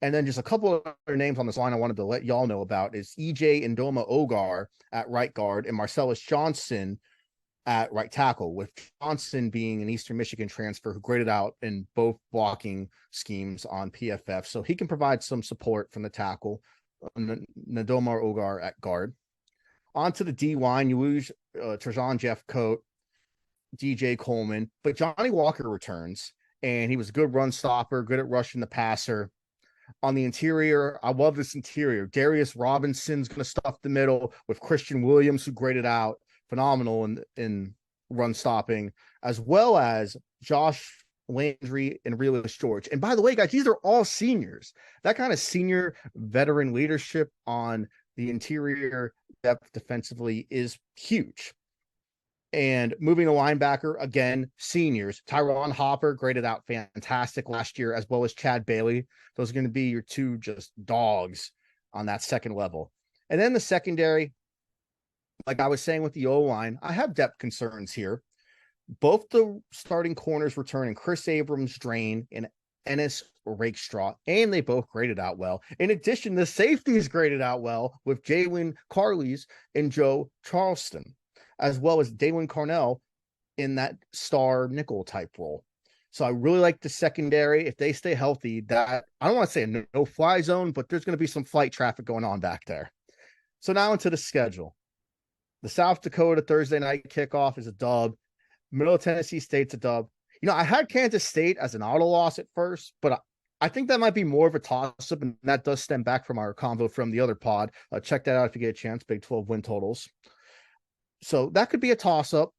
And then just a couple of other names on this line I wanted to let y'all know about is EJ Ndoma Ogar at right guard and Marcellus Johnson at right tackle, with Johnson being an Eastern Michigan transfer who graded out in both blocking schemes on PFF. So he can provide some support from the tackle. Ndoma Ogar at guard. On to the D line, you lose Trajan Jeffcoat, DJ Coleman, but Johnny Walker returns, and he was a good run stopper, good at rushing the passer. On the interior, I love this interior. Darius Robinson's going to stuff the middle with Christian Williams, who graded out phenomenal in run stopping, as well as Josh Landry and Realist George. And by the way, guys, these are all seniors. That kind of senior veteran leadership on the interior depth defensively is huge. And moving to linebacker, again, seniors. Tyron Hopper graded out fantastic last year, as well as Chad Bailey. Those are going to be your two just dogs on that second level. And then the secondary, like I was saying with the O-line, I have depth concerns here. Both the starting corners returning, Chris Abrams-Drain and Ennis Rakestraw, and they both graded out well. In addition, the safeties graded out well with Jalen Carleys and Joe Charleston, as well as Daylon Carnell in that star nickel type role. So I really like the secondary. If they stay healthy, that I don't want to say a no-fly zone, but there's going to be some flight traffic going on back there. So now into the schedule. The South Dakota Thursday night kickoff is a dub. Middle Tennessee State's a dub. You know, I had Kansas State as an auto loss at first, but I think that might be more of a toss-up, and that does stem back from our convo from the other pod. Check that out if you get a chance, Big 12 win totals. So that could be a toss-up,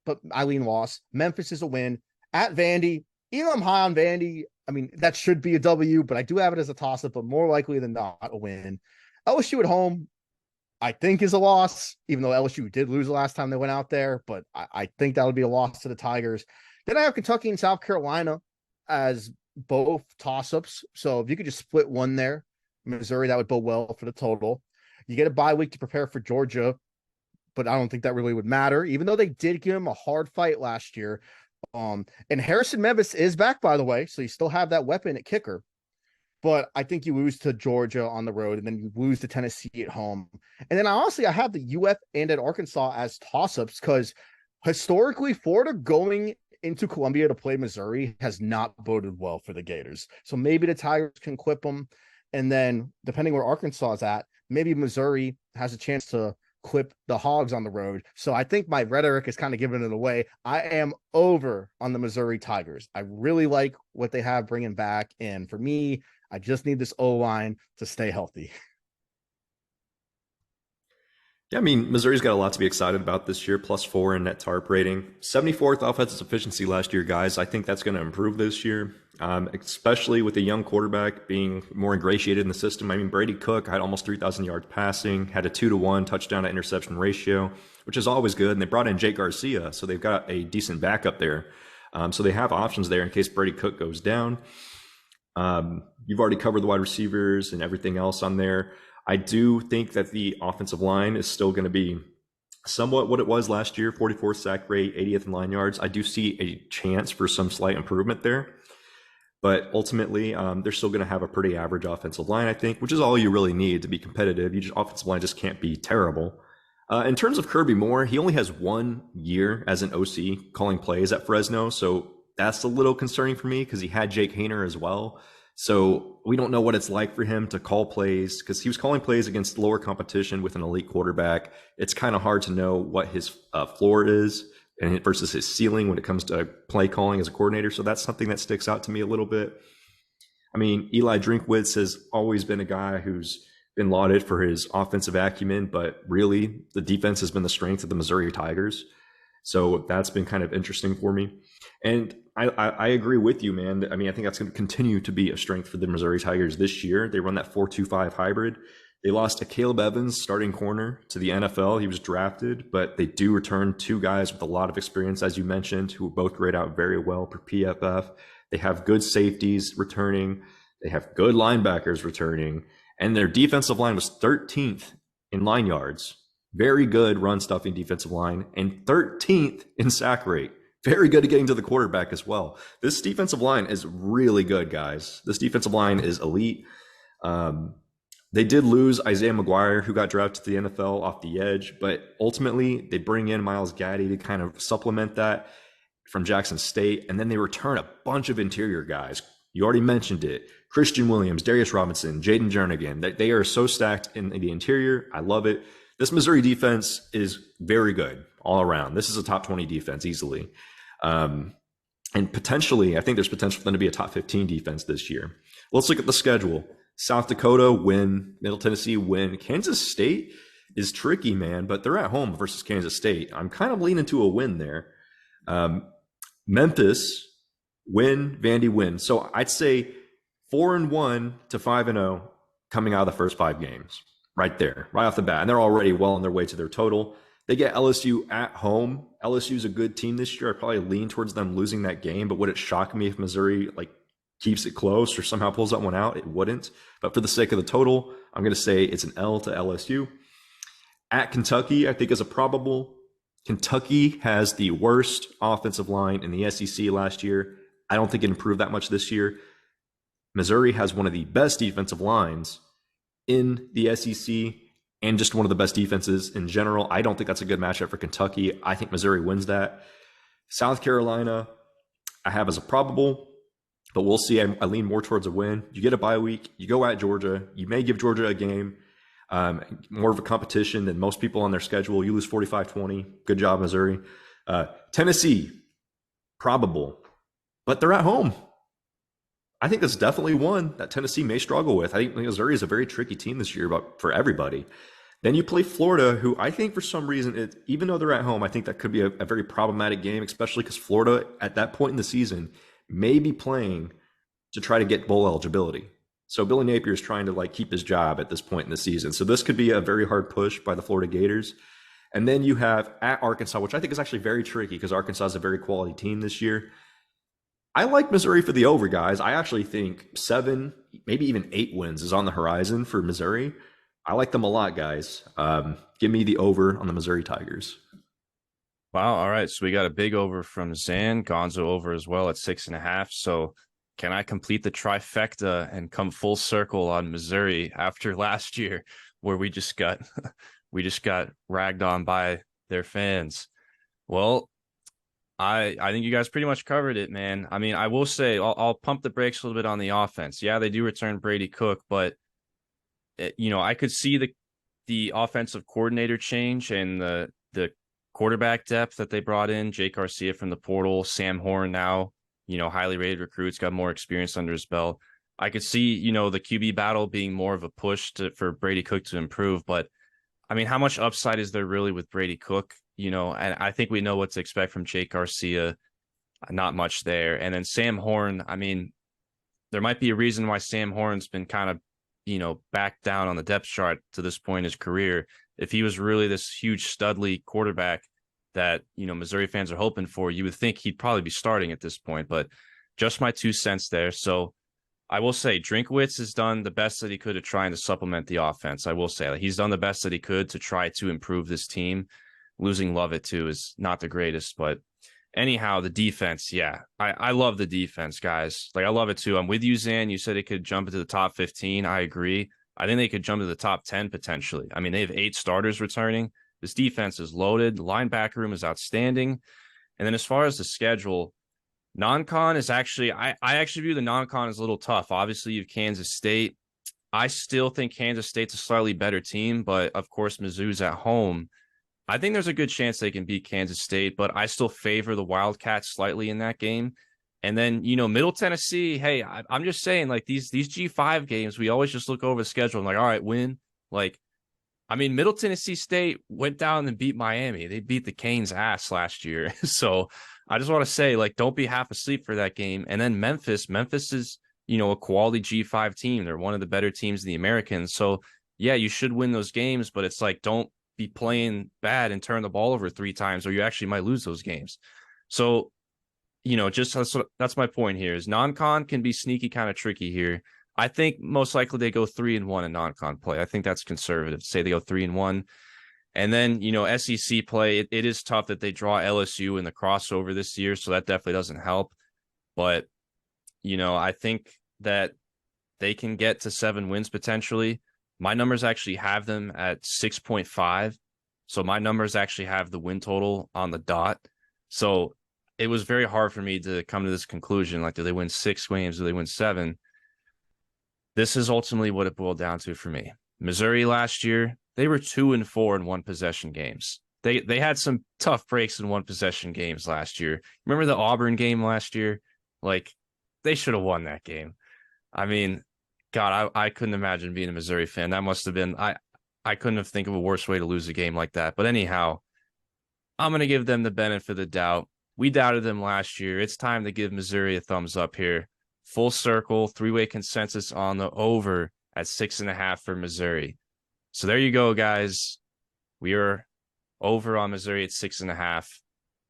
but I lean loss. Memphis is a win. At Vandy, even though I'm high on Vandy, I mean, that should be a W, but I do have it as a toss-up, but more likely than not a win. LSU at home, I think, is a loss, even though LSU did lose the last time they went out there, but I think that would be a loss to the Tigers. Then I have Kentucky and South Carolina as both toss-ups. So if you could just split one there, Missouri, that would bode well for the total. You get a bye week to prepare for Georgia, but I don't think that really would matter, even though they did give him a hard fight last year. And Harrison Memphis is back, by the way, so you still have that weapon at kicker. But I think you lose to Georgia on the road, and then you lose to Tennessee at home. And then honestly, I have the UF and at Arkansas as toss-ups because historically, Florida going into Columbia to play Missouri has not boded well for the Gators. So maybe the Tigers can clip them. And then depending where Arkansas is at, maybe Missouri has a chance to clip the Hogs on the road. So I think my rhetoric is kind of giving it away. I am over on the Missouri Tigers. I really like what they have bringing back. And for me, I just need this O-line to stay healthy. Yeah, I mean, Missouri's got a lot to be excited about this year, +4 in net TARP rating. 74th offensive efficiency last year, guys. I think that's going to improve this year, especially with a young quarterback being more ingratiated in the system. I mean, Brady Cook had almost 3,000 yards passing, had a 2-to-1 touchdown to interception ratio, which is always good. And they brought in Jake Garcia, so they've got a decent backup there. So they have options there in case Brady Cook goes down. You've already covered the wide receivers and everything else on there. I do think that the offensive line is still going to be somewhat what it was last year, 44th sack rate, 80th in line yards. I do see a chance for some slight improvement there. But ultimately, they're still going to have a pretty average offensive line, I think, which is all you really need to be competitive. Offensive line just can't be terrible. In terms of Kirby Moore, he only has 1 year as an OC calling plays at Fresno. So that's a little concerning for me because he had Jake Hayner as well. So we don't know what it's like for him to call plays because he was calling plays against lower competition with an elite quarterback. It's kind of hard to know what his floor is and versus his ceiling when it comes to play calling as a coordinator. So that's something that sticks out to me a little bit. I mean, Eli Drinkwitz has always been a guy who's been lauded for his offensive acumen, but really the defense has been the strength of the Missouri Tigers. So that's been kind of interesting for me. And I agree with you, man. I mean, I think that's going to continue to be a strength for the Missouri Tigers this year. They run that 4-2-5 hybrid. They lost to Caleb Evans, starting corner, to the NFL. He was drafted, but they do return 2 guys with a lot of experience, as you mentioned, who both grade out very well for PFF. They have good safeties returning. They have good linebackers returning. And their defensive line was 13th in line yards. Very good run stuffing defensive line, and 13th in sack rate. Very good at getting to the quarterback as well. This defensive line is really good, guys. This defensive line is elite. They did lose Isaiah McGuire, who got drafted to the NFL off the edge, but ultimately they bring in Myles Gaddy to kind of supplement that from Jackson State, and then they return a bunch of interior guys. You already mentioned it. Christian Williams, Darius Robinson, Jaden Jernigan. They are so stacked in the interior. I love it. This Missouri defense is very good all around. This is a top 20 defense easily. And potentially, I think there's potential for them to be a top 15 defense this year. Let's look at the schedule. South Dakota win, Middle Tennessee win. Kansas State is tricky, man, but they're at home versus Kansas State. I'm kind of leaning to a win there. Memphis win, Vandy win. So I'd say 4-1 to 5-0 coming out of the first 5 games. Right there, right off the bat. And they're already well on their way to their total. They get LSU at home. LSU's a good team this year. I probably lean towards them losing that game, but would it shock me if Missouri keeps it close or somehow pulls that one out? It wouldn't. But for the sake of the total, I'm going to say it's an L to LSU. At Kentucky, I think is a probable. Kentucky has the worst offensive line in the SEC last year. I don't think it improved that much this year. Missouri has one of the best defensive lines in the SEC and just one of the best defenses in general. I don't think that's a good matchup for Kentucky. I think Missouri wins that. South Carolina, I have as a probable, but we'll see. I lean more towards a win. You get a bye week. You go at Georgia. You may give Georgia a game, more of a competition than most people on their schedule. You lose 45-20. Good job, Missouri. Tennessee, probable, but they're at home. I think that's definitely one that Tennessee may struggle with. I think Missouri is a very tricky team this year, but for everybody. Then you play Florida, who I think for some reason, even though they're at home, I think that could be a very problematic game, especially because Florida at that point in the season may be playing to try to get bowl eligibility. So Billy Napier is trying to keep his job at this point in the season. So this could be a very hard push by the Florida Gators. And then you have at Arkansas, which I think is actually very tricky because Arkansas is a very quality team this year. I like Missouri for the over, guys. I actually think 7, maybe even 8 wins is on the horizon for Missouri. I like them a lot, guys. Give me the over on the Missouri Tigers. Wow. All right. So we got a big over from Xan, Gonzo over as well at 6.5. So can I complete the trifecta and come full circle on Missouri after last year where we just got ragged on by their fans? Well, I think you guys pretty much covered it, man. I mean, I will say I'll pump the brakes a little bit on the offense. Yeah, they do return Brady Cook, but I could see the offensive coordinator change and the quarterback depth that they brought in. Jake Garcia from the portal, Sam Horn now, highly rated recruits, got more experience under his belt. I could see, the QB battle being more of a push for Brady Cook to improve, but I mean, how much upside is there really with Brady Cook? And I think we know what to expect from Jake Garcia. Not much there. And then Sam Horn, I mean, there might be a reason why Sam Horn's been kind of, back down on the depth chart to this point in his career. If he was really this huge studly quarterback that, Missouri fans are hoping for, you would think he'd probably be starting at this point. But just my 2 cents there. So I will say Drinkwitz has done the best that he could at trying to supplement the offense. I will say he's done the best that he could to try to improve this team. Losing Lovett too is not the greatest, but anyhow, the defense, yeah, I love the defense, guys. I love it too. I'm with you, Xan. You said it could jump into the top 15. I agree. I think they could jump to the top 10 potentially. I mean, they have 8 starters returning. This defense is loaded. The linebacker room is outstanding. And then as far as the schedule, non-con is actually, I actually view the non-con as a little tough. Obviously, you have Kansas State. I still think Kansas State's a slightly better team, but of course, Mizzou's at home. I think there's a good chance they can beat Kansas State, but I still favor the Wildcats slightly in that game. And then, Middle Tennessee, hey, I'm just saying, these G5 games, we always just look over the schedule and all right, win. I mean, Middle Tennessee State went down and beat Miami. They beat the Canes' ass last year. So I just want to say, like, don't be half asleep for that game. And then Memphis is, a quality G5 team. They're one of the better teams in the Americans. So yeah, you should win those games, but it's like, don't be playing bad and turn the ball over 3 times, or you actually might lose those games. So, just that's my point here is non-con can be sneaky, kind of tricky here. I think most likely they go 3-1 in non-con play. I think that's conservative. Say they go 3-1. And then, SEC play, it is tough that they draw LSU in the crossover this year, so that definitely doesn't help. But, I think that they can get to 7 wins potentially. My numbers actually have them at 6.5. So my numbers actually have the win total on the dot. So it was very hard for me to come to this conclusion. Like, do they win 6 games? Do they win 7? This is ultimately what it boiled down to for me. Missouri last year, they were 2-4 in one possession games. They had some tough breaks in one possession games last year. Remember the Auburn game last year? Like, they should have won that game. I mean, God, I couldn't imagine being a Missouri fan. That must have been, I couldn't have think of a worse way to lose a game like that. But anyhow, I'm going to give them the benefit of the doubt. We doubted them last year. It's time to give Missouri a thumbs up here. Full circle, 3-way consensus on the over at 6.5 for Missouri. So there you go, guys. We are over on Missouri at 6.5.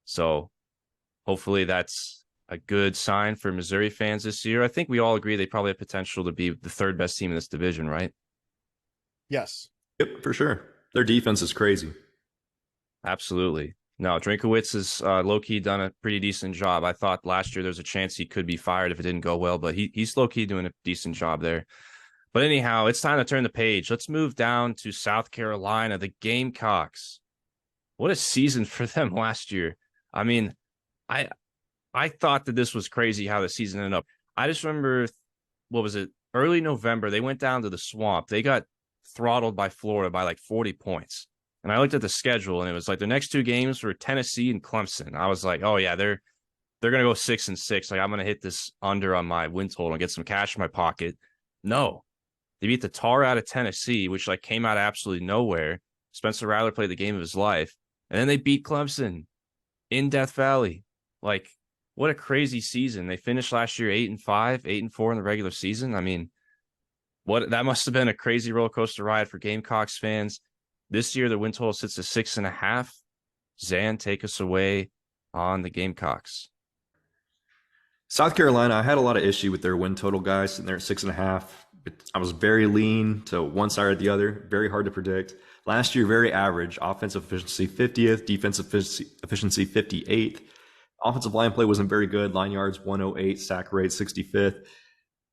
So hopefully that's a good sign for Missouri fans this year. I think we all agree they probably have potential to be the 3rd best team in this division, right? Yes. Yep, for sure. Their defense is crazy. Absolutely. No, Drinkowitz has low-key done a pretty decent job. I thought last year there was a chance he could be fired if it didn't go well, but he's low-key doing a decent job there. But anyhow, it's time to turn the page. Let's move down to South Carolina, the Gamecocks. What a season for them last year. I mean, I thought that this was crazy how the season ended up. I just remember, what was it, early November, they went down to the Swamp. They got throttled by Florida by like 40 points. And I looked at the schedule, and it was like the next 2 games were Tennessee and Clemson. I was like, oh, yeah, they're going to go 6-6. Like, I'm going to hit this under on my win total and get some cash in my pocket. No. They beat the tar out of Tennessee, which like came out of absolutely nowhere. Spencer Rattler played the game of his life. And then they beat Clemson in Death Valley. Like, what a crazy season. They finished last year 8-5, 8-4 in the regular season. I mean, that must have been a crazy roller coaster ride for Gamecocks fans. This year, the win total sits at 6.5. Xan, take us away on the Gamecocks. South Carolina, I had a lot of issue with their win total, guys, sitting there at 6.5. I was very lean to one side or the other, very hard to predict. Last year, very average. Offensive efficiency 50th, defensive efficiency 58th. Offensive line play wasn't very good. Line yards 108, sack rate 65th.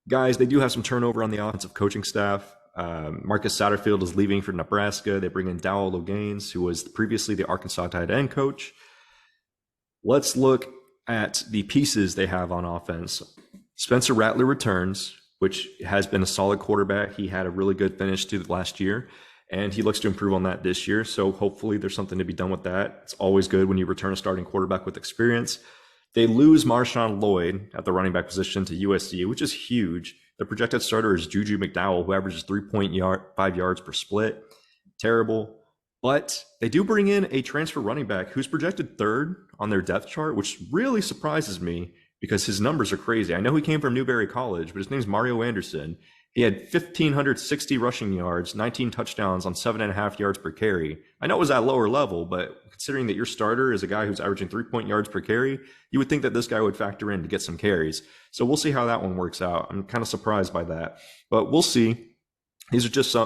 Guys, they do have some turnover on the offensive coaching staff. Marcus Satterfield is leaving for Nebraska. They bring in Dowell Logains, who was previously the Arkansas tight end coach. Let's look at the pieces they have on offense. Spencer Rattler returns, which has been a solid quarterback. He had a really good finish to the last year, and he looks to improve on that this year. So hopefully there's something to be done with that. It's always good when you return a starting quarterback with experience. They lose Marshawn Lloyd at the running back position to USC, which is huge. The projected starter is Juju McDowell, who averages 3.5 yards per split. Terrible. But they do bring in a transfer running back who's projected 3rd on their depth chart, which really surprises me because his numbers are crazy. I know he came from Newberry College, but his name's Mario Anderson. He had 1,560 rushing yards, 19 touchdowns on 7.5 yards per carry. I know it was at lower level, but considering that your starter is a guy who's averaging 3 yards per carry, you would think that this guy would factor in to get some carries. So we'll see how that one works out. I'm kind of surprised by that, but we'll see. These are just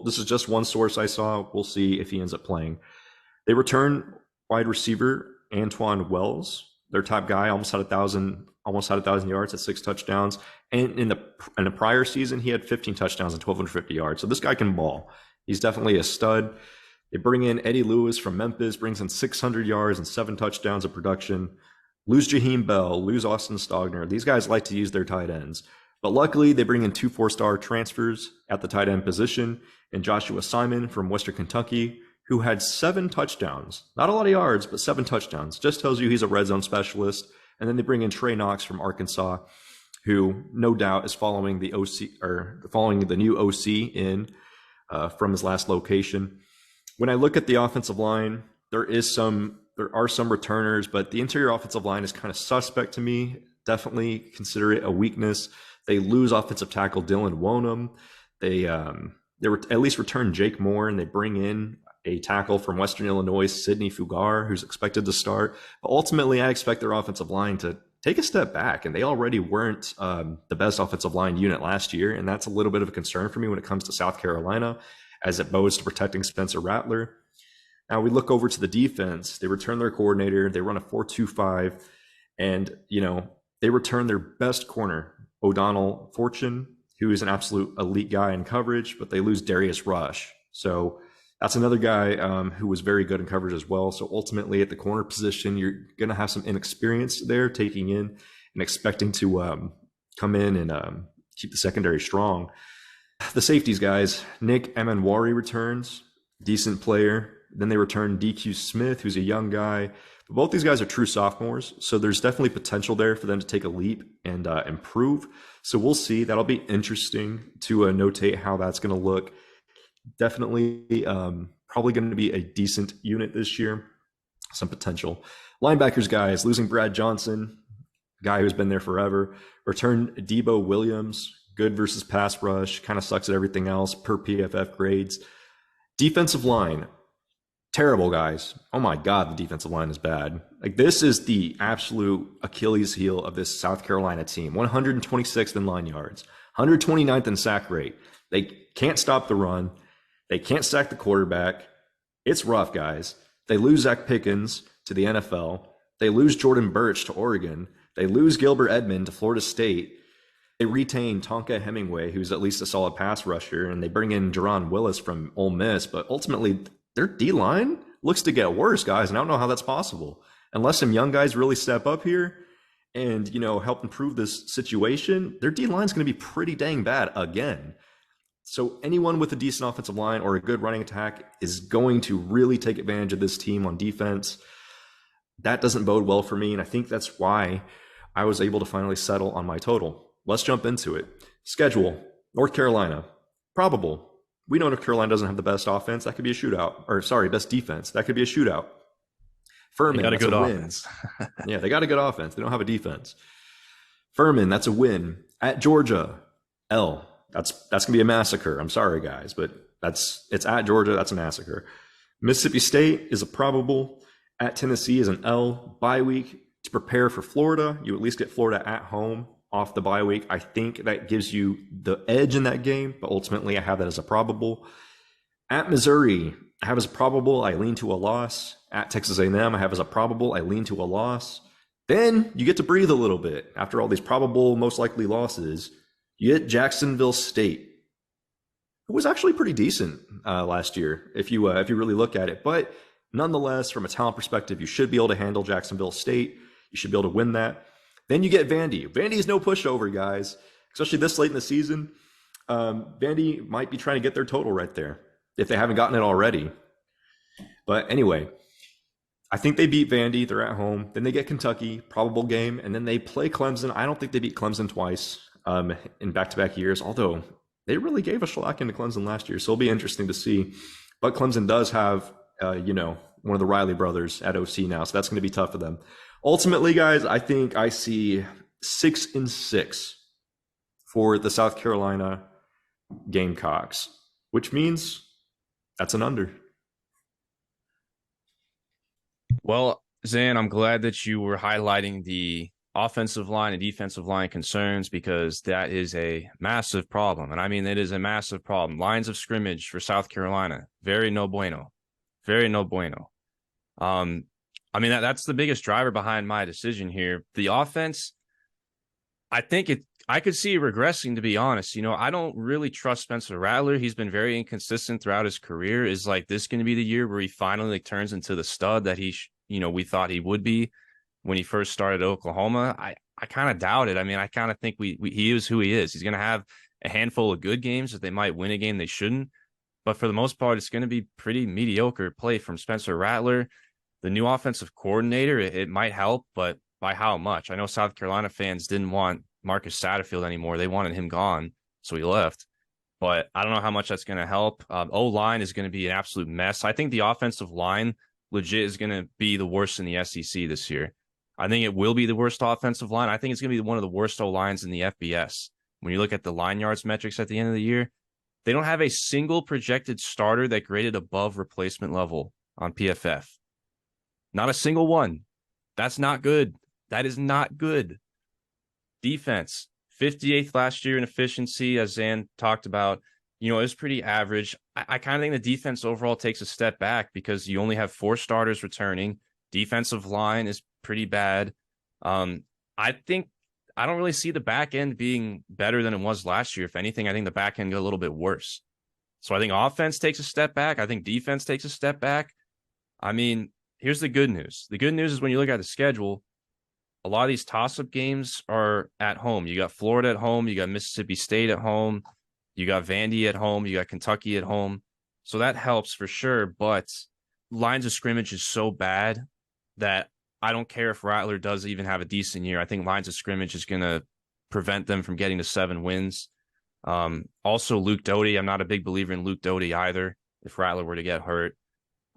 this is just one source I saw. We'll see if he ends up playing. They return wide receiver Antoine Wells, their top guy, almost had 1,000 yards at 6 touchdowns. And in the prior season, he had 15 touchdowns and 1,250 yards. So this guy can ball. He's definitely a stud. They bring in Eddie Lewis from Memphis, brings in 600 yards and 7 touchdowns of production. Lose Jaheim Bell, lose Austin Stogner. These guys like to use their tight ends. But luckily, they bring in 2 4-star transfers at the tight end position, and Joshua Simon from Western Kentucky, who had 7 touchdowns. Not a lot of yards, but 7 touchdowns. Just tells you he's a red zone specialist. And then they bring in Trey Knox from Arkansas, who no doubt is following the new OC in from his last location. When I look at the offensive line, there are some returners, but the interior offensive line is kind of suspect to me. Definitely consider it a weakness. They lose offensive tackle Dylan Wonham. They at least return Jake Moore, and they bring in a tackle from Western Illinois, Sidney Fugar, who's expected to start. But ultimately, I expect their offensive line to take a step back, and they already weren't the best offensive line unit last year, and that's a little bit of a concern for me when it comes to South Carolina, as it bodes to protecting Spencer Rattler. Now we look over to the defense. They return their coordinator. They run a 4-2-5, and they return their best corner, O'Donnell Fortune, who is an absolute elite guy in coverage, but they lose Darius Rush. So that's another guy who was very good in coverage as well. So ultimately at the corner position, you're going to have some inexperience there taking in and expecting to come in and keep the secondary strong. The safeties guys, Nick Emanwari returns, decent player. Then they return DQ Smith, who's a young guy. But both these guys are true sophomores, so there's definitely potential there for them to take a leap and improve. So we'll see. That'll be interesting to notate how that's going to look. Definitely probably going to be a decent unit this year. Some potential. Linebackers guys, losing Brad Johnson, guy who's been there forever. Return Debo Williams, good versus pass rush, kind of sucks at everything else per PFF grades. Defensive line, terrible, guys. Oh my God, the defensive line is bad. Like, this is the absolute Achilles heel of this South Carolina team. 126th in line yards, 129th in sack rate. They can't stop the run. They can't sack the quarterback. It's rough, guys. They lose Zach Pickens to the NFL. They lose Jordan Birch to Oregon. They lose Gilbert Edmond to Florida State. They retain Tonka Hemingway, who's at least a solid pass rusher, and they bring in Jerron Willis from Ole Miss. But ultimately, their D-line looks to get worse, guys, and I don't know how that's possible. Unless some young guys really step up here and, help improve this situation, their D-line is going to be pretty dang bad again. So anyone with a decent offensive line or a good running attack is going to really take advantage of this team on defense. That doesn't bode well for me, and I think that's why I was able to finally settle on my total. Let's jump into it. Schedule, North Carolina, probable. We know North Carolina doesn't have the best offense. That could be a shootout. Best defense. That could be a shootout. Furman, they got a good offense. Yeah, they got a good offense. They don't have a defense. Furman, that's a win. At Georgia, L. That's going to be a massacre. I'm sorry, guys, but it's at Georgia. That's a massacre. Mississippi State is a probable. At Tennessee is an L. Bye week to prepare for Florida. You at least get Florida at home off the bye week. I think that gives you the edge in that game, but ultimately I have that as a probable. At Missouri, I have as a probable, I lean to a loss. At Texas A&M, I have as a probable, I lean to a loss. Then you get to breathe a little bit. After all these probable, most likely losses, you get Jacksonville State, who was actually pretty decent last year, if you really look at it. But nonetheless, from a talent perspective, you should be able to handle Jacksonville State. You should be able to win that. Then you get Vandy. Vandy is no pushover, guys, especially this late in the season. Vandy might be trying to get their total right there if they haven't gotten it already. But anyway, I think they beat Vandy. They're at home. Then they get Kentucky, probable game, and then they play Clemson. I don't think they beat Clemson twice in back-to-back years, although they really gave a shellacking to Clemson last year, so it'll be interesting to see. But Clemson does have, one of the Riley brothers at OC now, so that's going to be tough for them. Ultimately, guys, I think I see 6-6 for the South Carolina Gamecocks, which means that's an under. Well, Xan, I'm glad that you were highlighting the offensive line and defensive line concerns, because that is a massive problem. And I mean, it is a massive problem. Lines of scrimmage for South Carolina, very no bueno. Very no bueno. I mean, that's the biggest driver behind my decision here. The offense, I could see it regressing, to be honest. I don't really trust Spencer Rattler. He's been very inconsistent throughout his career. Is this going to be the year where he finally turns into the stud that we thought he would be when he first started at Oklahoma? I kind of doubt it. I mean, I kind of think he is who he is. He's going to have a handful of good games that they might win a game they shouldn't. But for the most part, it's going to be pretty mediocre play from Spencer Rattler. The new offensive coordinator, it might help, but by how much? I know South Carolina fans didn't want Marcus Satterfield anymore. They wanted him gone, so he left. but I don't know how much that's going to help. O-line is going to be an absolute mess. I think the offensive line legit is going to be the worst in the SEC this year. I think it will be the worst offensive line. I think it's going to be one of the worst O-lines in the FBS. When you look at the line yards metrics at the end of the year, they don't have a single projected starter that graded above replacement level on PFF. Not a single one. That's not good. That is not good. Defense, 58th last year in efficiency, as Xan talked about. It was pretty average. I kind of think the defense overall takes a step back because you only have 4 starters returning. Defensive line is pretty bad. I think I don't really see the back end being better than it was last year. If anything, I think the back end got a little bit worse. So I think offense takes a step back. I think defense takes a step back. I mean, here's the good news. The good news is when you look at the schedule, a lot of these toss-up games are at home. You got Florida at home. You got Mississippi State at home. You got Vandy at home. You got Kentucky at home. So that helps for sure. But lines of scrimmage is so bad that I don't care if Rattler does even have a decent year. I think lines of scrimmage is going to prevent them from getting to 7 wins. Also, Luke Doty. I'm not a big believer in Luke Doty either if Rattler were to get hurt.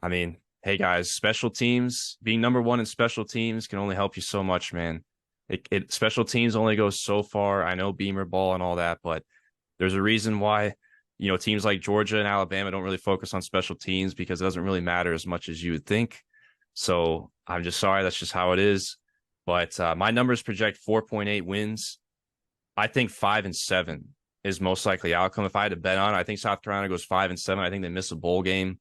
I mean, hey, guys, special teams, being number 1 in special teams can only help you so much, man. Special teams only goes so far. I know Beamer ball and all that, but there's a reason why, teams like Georgia and Alabama don't really focus on special teams because it doesn't really matter as much as you would think. So I'm just sorry. That's just how it is. But my numbers project 4.8 wins. I think 5-7 is most likely outcome. If I had to bet on it, I think South Carolina goes 5-7. I think they miss a bowl game.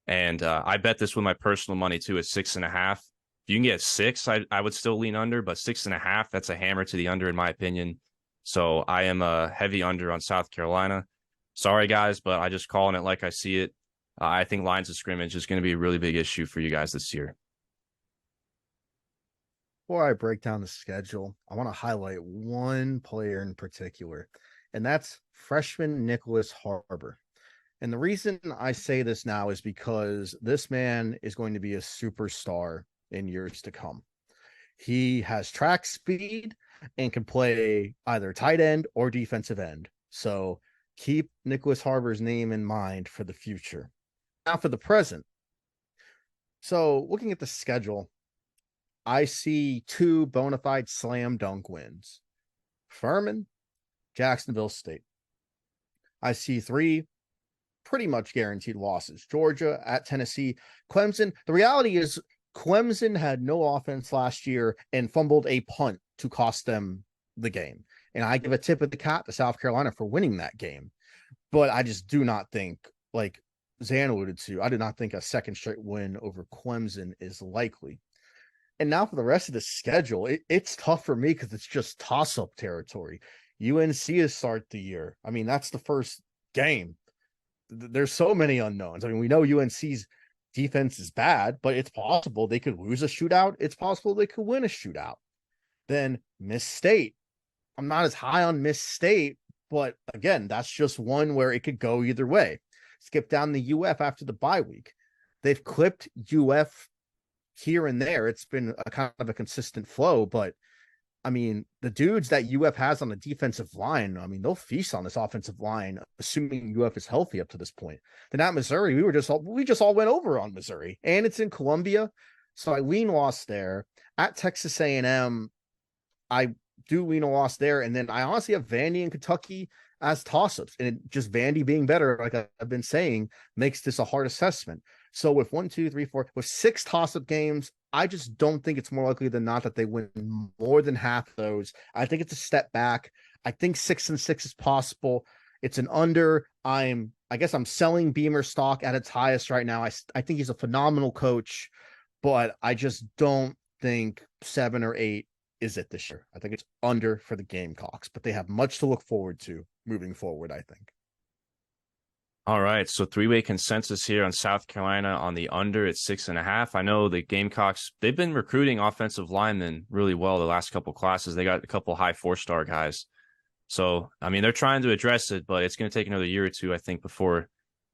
And I bet this with my personal money too at 6.5. If you can get 6, I would still lean under, but 6.5, that's a hammer to the under in my opinion. So I am a heavy under on South Carolina. Sorry guys, but I just calling it like I see it. I think lines of scrimmage is going to be a really big issue for you guys this year. Before I break down the schedule, I want to highlight one player in particular, and that's freshman Nicholas Harbor. And the reason I say this now is because this man is going to be a superstar in years to come. He has track speed and can play either tight end or defensive end. So keep Nicholas Harbor's name in mind for the future. Now for the present. So looking at the schedule, I see 2 bona fide slam dunk wins. Furman, Jacksonville State. I see 3 pretty much guaranteed losses. Georgia at Tennessee, Clemson. The reality is Clemson had no offense last year and fumbled a punt to cost them the game. And I give a tip of the cap to South Carolina for winning that game. But I just do not think, like Xan alluded to, I do not think a second straight win over Clemson is likely. And now for the rest of the schedule, it's tough for me because it's just toss-up territory. UNC to start the year. I mean, that's the first game. There's so many unknowns. I mean, we know UNC's defense is bad, but it's possible they could lose a shootout. It's possible they could win a shootout. Then Miss State. I'm not as high on Miss State, but again, that's just one where it could go either way. Skip down the UF after the bye week. They've clipped UF here and there. It's been a kind of a consistent flow, but I mean, the dudes that UF has on the defensive line, I mean, they'll feast on this offensive line, assuming UF is healthy up to this point. Then at Missouri, we just all went over on Missouri, and it's in Columbia, so I lean loss there. At Texas A&M, I do lean a loss there, and then I honestly have Vandy and Kentucky as toss-ups, and just Vandy being better, like I've been saying, makes this a hard assessment. So with 6 toss-up games, I just don't think it's more likely than not that they win more than half of those. I think it's a step back. I think 6-6 is possible. It's an under. I guess I'm selling Beamer stock at its highest right now. I think he's a phenomenal coach, but I just don't think 7 or 8 is it this year. I think it's under for the Gamecocks, but they have much to look forward to moving forward, I think. All right, so 3-way consensus here on South Carolina on the under at 6.5. I know the Gamecocks, they've been recruiting offensive linemen really well the last couple classes. They got a couple high 4-star guys. So, I mean, they're trying to address it, but it's going to take another year or two, I think, before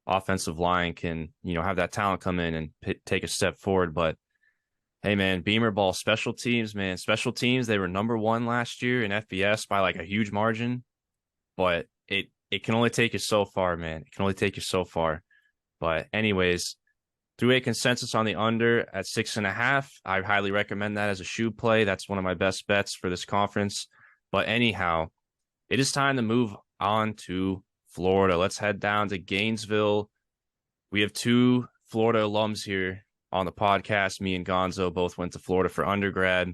offensive line can, have that talent come in and take a step forward. But, hey, man, Beamer ball, special teams, man. Special teams, they were number 1 last year in FBS by like a huge margin, but it can only take you so far, man. It can only take you so far. But anyways, through a consensus on the under at 6.5. I highly recommend that as a shoe play. That's one of my best bets for this conference. But anyhow, it is time to move on to Florida. Let's head down to Gainesville. We have two Florida alums here on the podcast. Me and Gonzo both went to Florida for undergrad.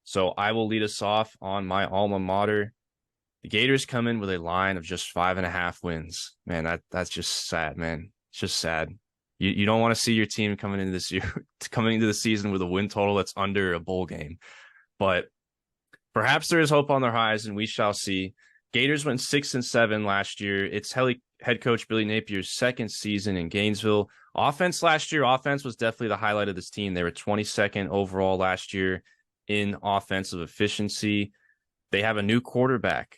So I will lead us off on my alma mater. The Gators come in with a line of just 5.5 wins. Man, that's just sad, man. It's just sad. You don't want to see your team coming into the season with a win total that's under a bowl game. But perhaps there is hope on the horizon. We shall see. Gators went 6-7 last year. It's head coach Billy Napier's second season in Gainesville. Offense last year, offense was definitely the highlight of this team. They were 22nd overall last year in offensive efficiency. They have a new quarterback.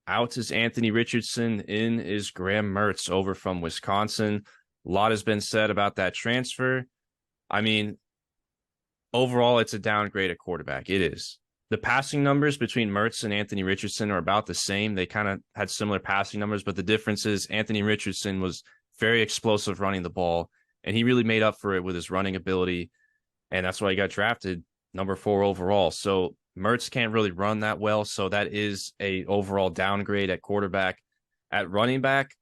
Out is Anthony Richardson. In is Graham Mertz over from Wisconsin. A lot has been said about that transfer. I mean, overall, it's a downgrade at quarterback. It is. The passing numbers between Mertz and Anthony Richardson are about the same. They kind of had similar passing numbers, but the difference is Anthony Richardson was very explosive running the ball, and he really made up for it with his running ability, and that's why he got drafted number 4 overall. So Mertz can't really run that well, so that is a overall downgrade at quarterback. At running back,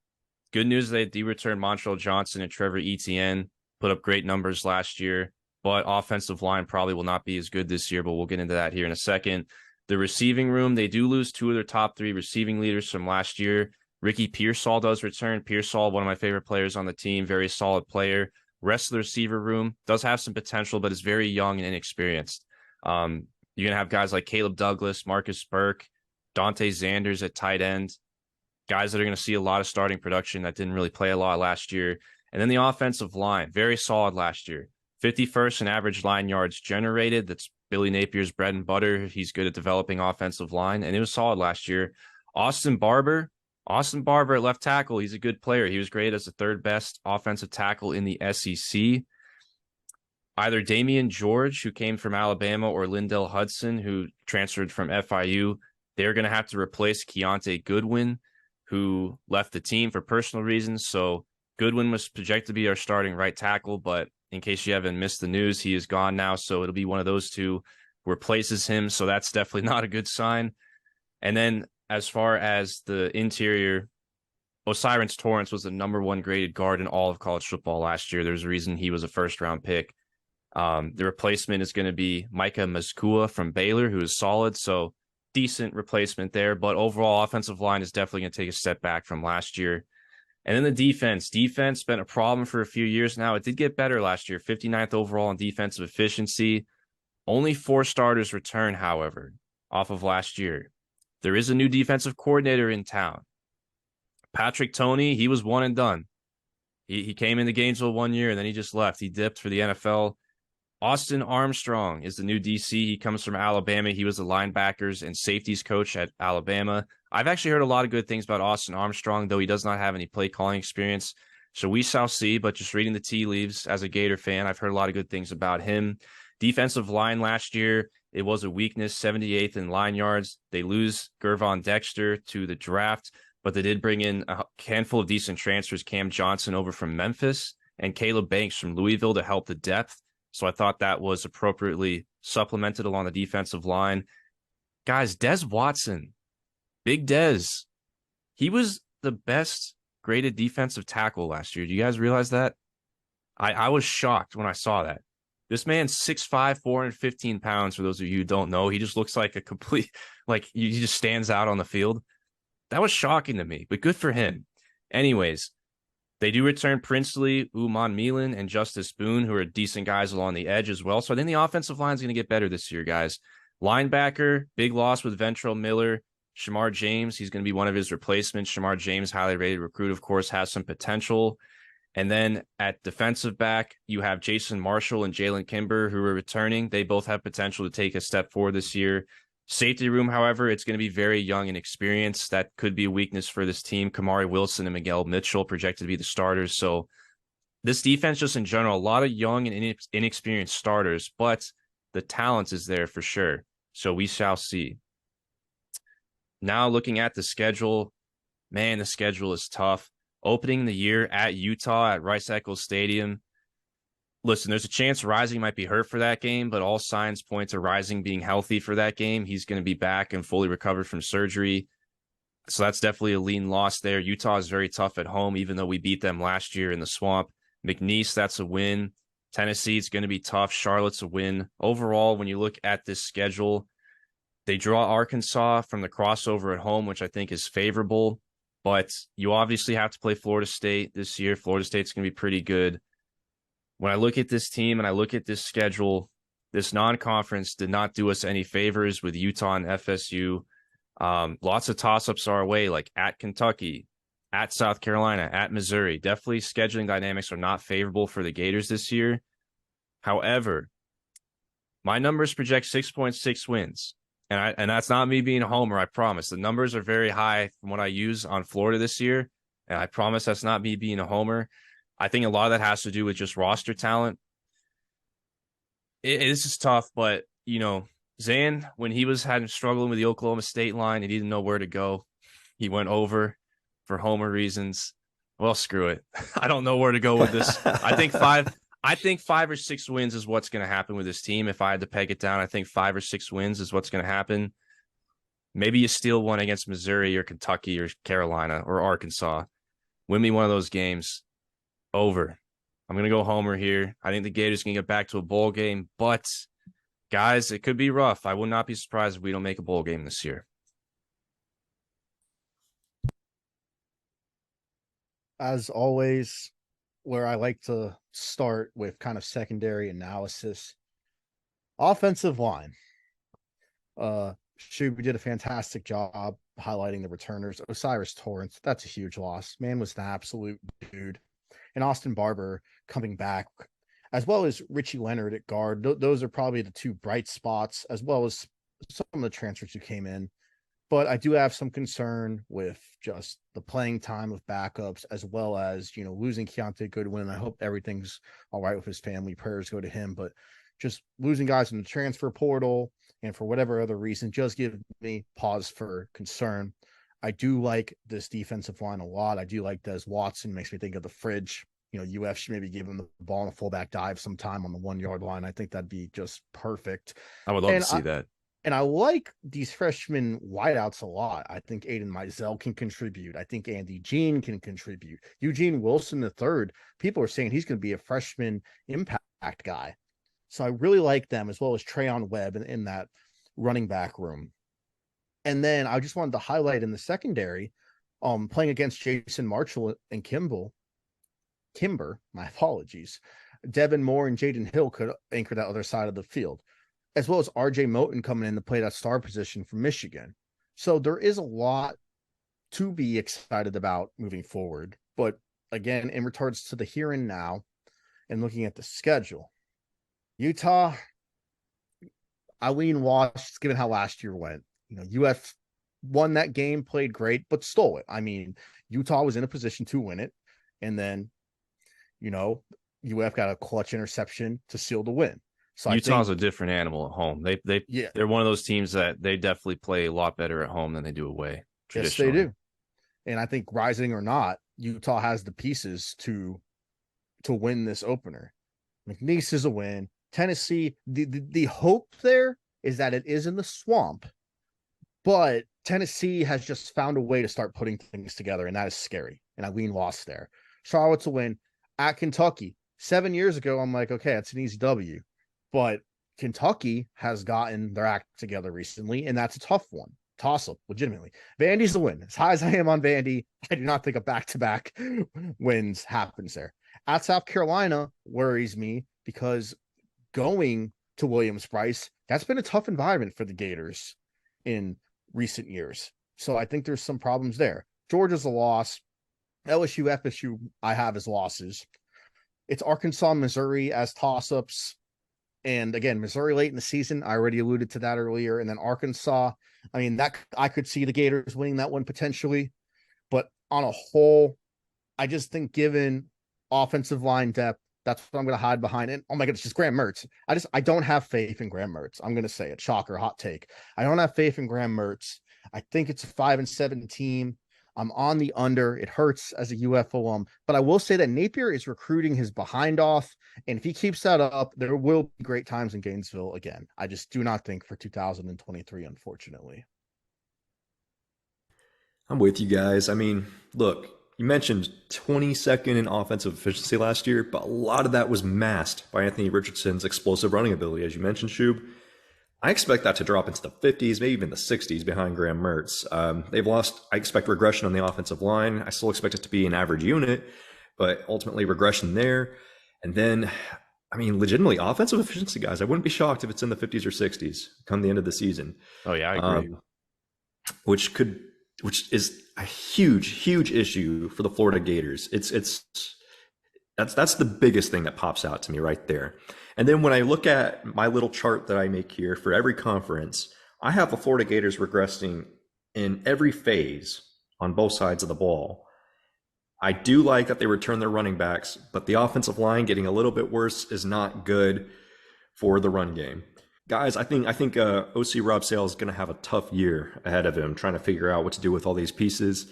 good news, they returned Montrell Johnson and Trevor Etienne, put up great numbers last year, but offensive line probably will not be as good this year, but we'll get into that here in a second. The receiving room, they do lose 2 of their top 3 receiving leaders from last year. Ricky Pearsall does return. Pearsall, one of my favorite players on the team, very solid player. Rest of the receiver room does have some potential, but is very young and inexperienced. You're going to have guys like Caleb Douglas, Marcus Burke, Dante Zanders at tight end, guys that are going to see a lot of starting production that didn't really play a lot last year. And then the offensive line, very solid last year. 51st in average line yards generated. That's Billy Napier's bread and butter. He's good at developing offensive line, and it was solid last year. Austin Barber at left tackle. He's a good player. He was great as the 3rd best offensive tackle in the SEC. Either Damian George, who came from Alabama, or Lindell Hudson, who transferred from FIU, they're going to have to replace Keontae Goodwin, who left the team for personal reasons. So Goodwin was projected to be our starting right tackle, but in case you haven't missed the news, he is gone now. So it'll be one of those two who replaces him. So that's definitely not a good sign. And then as far as the interior, O'Cyrus Torrance was the number 1 graded guard in all of college football last year. There's a reason he was a first-round pick. The replacement is going to be Micah Mazkua from Baylor, who is solid. So decent replacement there. But overall, offensive line is definitely going to take a step back from last year. And then the defense. Defense been a problem for a few years now. It did get better last year, 59th overall in defensive efficiency. Only 4 starters return, however, off of last year. There is a new defensive coordinator in town. Patrick Toney, he was one and done. He came into Gainesville 1 year, and then he just left. He dipped for the NFL. Austin Armstrong is the new DC. He comes from Alabama. He was the linebackers and safeties coach at Alabama. I've actually heard a lot of good things about Austin Armstrong, though he does not have any play calling experience. So we shall see, but just reading the tea leaves as a Gator fan, I've heard a lot of good things about him. Defensive line last year, it was a weakness, 78th in line yards. They lose Gervon Dexter to the draft, but they did bring in a handful of decent transfers, Cam Johnson over from Memphis and Caleb Banks from Louisville to help the depth. So I thought that was appropriately supplemented along the defensive line. Guys, Des Watson, Big Des, he was the best graded defensive tackle last year. Do you guys realize that? I was shocked when I saw that. This man's 6'5", 415 pounds, for those of you who don't know. He just looks like a complete, like he just stands out on the field. That was shocking to me, but good for him. Anyways, they do return Princely, Uman Milan, and Justice Boone, who are decent guys along the edge as well. So I think the offensive line is going to get better this year, guys. Linebacker, big loss with Ventrell Miller. Shamar James, he's going to be one of his replacements. Shamar James, highly rated recruit, of course, has some potential. And then at defensive back, you have Jason Marshall and Jalen Kimber, who are returning. They both have potential to take a step forward this year. Safety room, however, it's going to be very young and experienced. That could be a weakness for this team. Kamari Wilson and Miguel Mitchell projected to be the starters. So this defense, just in general, a lot of young and inexperienced starters, but the talent is there for sure. So we shall see. Now looking at the schedule, man, the schedule is tough. Opening the year at Utah at Rice-Eccles Stadium. Listen, there's a chance Rising might be hurt for that game, but all signs point to Rising being healthy for that game. He's going to be back and fully recovered from surgery. So that's definitely a lean loss there. Utah is very tough at home, even though we beat them last year in the Swamp. McNeese, that's a win. Tennessee, it's going to be tough. Charlotte's a win. Overall, when you look at this schedule, they draw Arkansas from the crossover at home, which I think is favorable. But you obviously have to play Florida State this year. Florida State's going to be pretty good. When I look at this team and I look at this schedule, this non-conference did not do us any favors with Utah and FSU. Lots of toss-ups our way, like at Kentucky, at South Carolina, at Missouri. Definitely scheduling dynamics are not favorable for the Gators this year. However, my numbers project 6.6 wins. And that's not me being a homer, I promise. The numbers are very high from what I use on Florida this year. And I promise that's not me being a homer. I think a lot of that has to do with just roster talent. This is tough, but, you know, Xan, when he was struggling with the Oklahoma State line, he didn't know where to go. He went over for homer reasons. Well, screw it. I don't know where to go with this. I think 5 or 6 wins is what's going to happen with this team. If I had to peg it down, I think 5 or 6 wins is what's going to happen. Maybe you steal one against Missouri or Kentucky or Carolina or Arkansas. Win me one of those games. Over. I'm going to go homer here. I think the Gators can get back to a bowl game, but guys, it could be rough. I would not be surprised if we don't make a bowl game this year. As always, where I like to start with kind of secondary analysis. Offensive line. Shoob did a fantastic job highlighting the returners. Osiris Torrance, that's a huge loss. Man was an absolute dude. And Austin Barber coming back, as well as Richie Leonard at guard. Those are probably the 2 bright spots, as well as some of the transfers who came in. But I do have some concern with just the playing time of backups, as well as, you know, losing Keontae Goodwin. I hope everything's all right with his family. Prayers go to him. But just losing guys in the transfer portal and for whatever other reason, just give me pause for concern. I do like this defensive line a lot. I do like Des Watson. Makes me think of the fridge. You know, UF should maybe give him the ball on a fullback dive sometime on the 1-yard line. I think that'd be just perfect. I would love to see that. And I like these freshman wideouts a lot. I think Aiden Mizell can contribute. I think Andy Jean can contribute. Eugene Wilson III, people are saying he's going to be a freshman impact guy. So I really like them, as well as Trayon Webb in that running back room. And then I just wanted to highlight in the secondary, playing against Jason Marshall and Kimber, my apologies. Devin Moore and Jaden Hill could anchor that other side of the field, as well as RJ Moten coming in to play that star position from Michigan. So there is a lot to be excited about moving forward. But again, in regards to the here and now and looking at the schedule, Utah, Eileen Wash, given how last year went, you know, UF won that game, played great, but stole it. I mean, Utah was in a position to win it. And then, you know, UF got a clutch interception to seal the win. So Utah's a different animal at home. They're one of those teams that they definitely play a lot better at home than they do away. Yes, they do. And I think, rising or not, Utah has the pieces to win this opener. McNeese is a win. Tennessee, the hope there is that it is in the Swamp, but Tennessee has just found a way to start putting things together, and that is scary. And Eileen lost there. Charlotte's a win. At Kentucky, 7 years ago, I'm like, okay, that's an easy W. But Kentucky has gotten their act together recently, and that's a tough one. Toss-up, legitimately. Vandy's the win. As high as I am on Vandy, I do not think a back-to-back wins happens there. At South Carolina worries me because going to Williams-Brice, that's been a tough environment for the Gators in recent years. So I think there's some problems there. Georgia's a loss. LSU, FSU, I have as losses. It's Arkansas, Missouri as toss-ups. And again, Missouri late in the season, I already alluded to that earlier. And then Arkansas, I mean, that I could see the Gators winning that one potentially. But on a whole, I just think given offensive line depth, that's what I'm going to hide behind. And oh my goodness, just Graham Mertz. I don't have faith in Graham Mertz. I'm going to say it. Shocker, hot take. I don't have faith in Graham Mertz. I think it's a 5-7 team. I'm on the under. It hurts as a UF alum, but I will say that Napier is recruiting his behind off. And if he keeps that up, there will be great times in Gainesville again. I just do not think for 2023, unfortunately. I'm with you guys. I mean, look, you mentioned 22nd in offensive efficiency last year, but a lot of that was masked by Anthony Richardson's explosive running ability, as you mentioned, Shoob. I expect that to drop into the 50s, maybe even the 60s behind Graham Mertz. They've lost, I expect regression on the offensive line. I still expect it to be an average unit, but ultimately regression there. And then, I mean, legitimately offensive efficiency, guys, I wouldn't be shocked if it's in the 50s or 60s come the end of the season. Oh, yeah, I agree. Which is a huge issue for the Florida Gators. That's the biggest thing that pops out to me right there. And then when I look at my little chart that I make here for every conference, I have the Florida Gators regressing in every phase on both sides of the ball. I do like that they return their running backs, but the offensive line getting a little bit worse is not good for the run game. Guys, I think OC Rob Sale is going to have a tough year ahead of him trying to figure out what to do with all these pieces.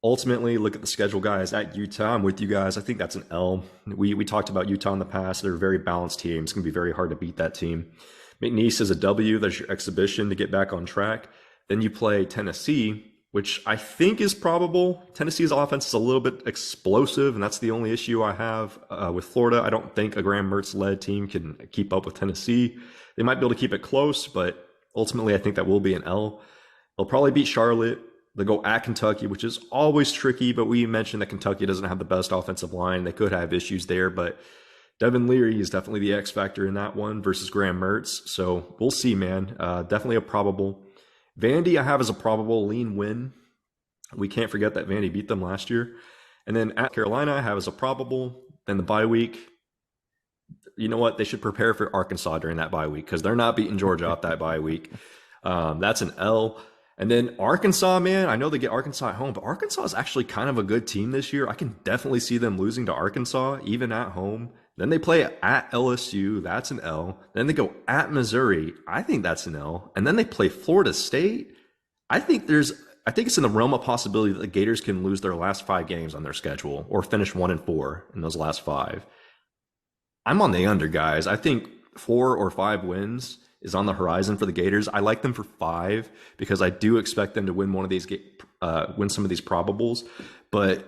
Ultimately, look at the schedule, guys. At Utah, I'm with you guys. I think that's an L. We talked about Utah in the past. They're a very balanced team. It's going to be very hard to beat that team. McNeese is a W. That's your exhibition to get back on track. Then you play Tennessee, which I think is probable. Tennessee's offense is a little bit explosive, and that's the only issue I have with Florida. I don't think a Graham Mertz-led team can keep up with Tennessee. They might be able to keep it close, but ultimately I think that will be an L. They'll probably beat Charlotte. They'll go at Kentucky, which is always tricky, but we mentioned that Kentucky doesn't have the best offensive line. They could have issues there, but Devin Leary is definitely the X factor in that one versus Graham Mertz. So we'll see, man. Definitely a probable. Vandy I have as a probable lean win. We can't forget that Vandy beat them last year. And then at Carolina I have as a probable. Then the bye week. You know what? They should prepare for Arkansas during that bye week because they're not beating Georgia off that bye week. That's an L. And then Arkansas, man, I know they get Arkansas at home, but Arkansas is actually kind of a good team this year. I can definitely see them losing to Arkansas, even at home. Then they play at LSU. That's an L. Then they go at Missouri. I think that's an L. And then they play Florida State. I think it's in the realm of possibility that the Gators can lose their last 5 games on their schedule or finish 1-4 in those last 5. I'm on the under, guys. I think 4 or 5 wins is on the horizon for the Gators. I like them for 5 because I do expect them to win one of these, win some of these probables. But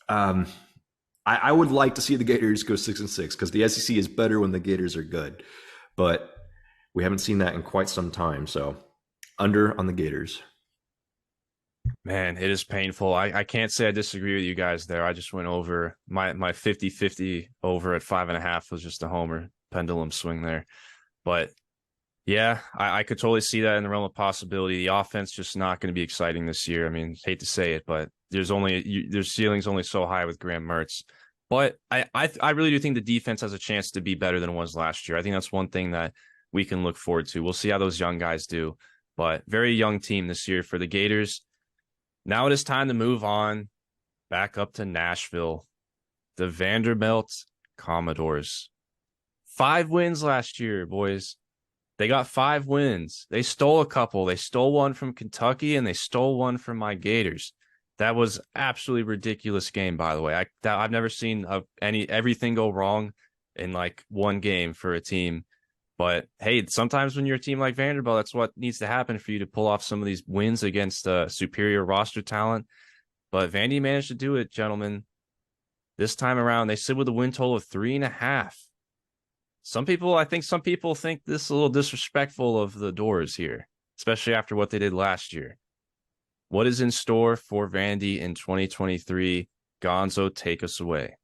I would like to see the Gators go 6-6 because the SEC is better when the Gators are good. But we haven't seen that in quite some time. So under on the Gators. Man, it is painful. I can't say I disagree with you guys there. I just went over my 50-50 over at 5.5 was just a homer pendulum swing there. But yeah, I could totally see that in the realm of possibility. The offense just not going to be exciting this year. I mean, hate to say it, but their ceiling's only so high with Graham Mertz. But I really do think the defense has a chance to be better than it was last year. I think that's one thing that we can look forward to. We'll see how those young guys do. But very young team this year for the Gators. Now it is time to move on back up to Nashville. The Vanderbilt Commodores. 5 wins last year, boys. They got 5 wins. They stole a couple. They stole one from Kentucky, and they stole one from my Gators. That was absolutely ridiculous game, by the way. I've never seen everything go wrong in like one game for a team. But hey, sometimes when you're a team like Vanderbilt, that's what needs to happen for you to pull off some of these wins against superior roster talent. But Vandy managed to do it, gentlemen. This time around, they sit with a win total of 3.5. I think some people think this is a little disrespectful of the Doors here, especially after what they did last year. What is in store for Vandy in 2023? Gonzo, take us away.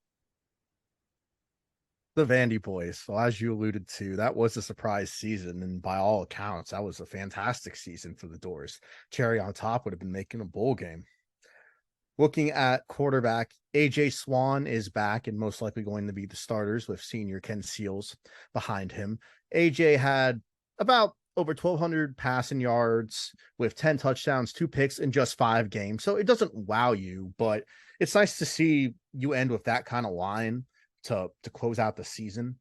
The Vandy boys. So as you alluded to, that was a surprise season. And by all accounts, that was a fantastic season for the Doors. Cherry on top would have been making a bowl game. Looking at quarterback, AJ Swan is back and most likely going to be the starters with senior Ken Seals behind him. AJ had about over 1,200 passing yards with 10 touchdowns, 2 picks in just 5 games. So it doesn't wow you, but it's nice to see you end with that kind of line to close out the season.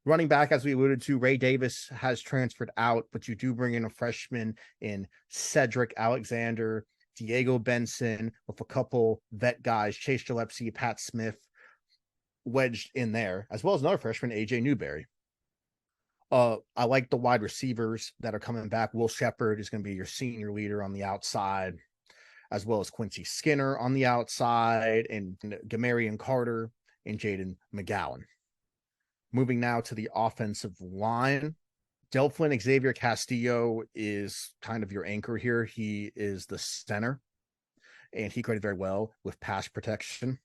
Running back, as we alluded to, Ray Davis has transferred out, but you do bring in a freshman in Cedric Alexander Diego Benson with a couple vet guys, Chase Gillespie, Pat Smith, wedged in there, as well as another freshman, AJ Newberry. I like the wide receivers that are coming back. Will Shepard is going to be your senior leader on the outside, as well as Quincy Skinner on the outside, and Gamarian Carter and Jaden McGowan. Moving now to the offensive line. Delphin Xavier Castillo is kind of your anchor here. He is the center, and he graded very well with pass protection.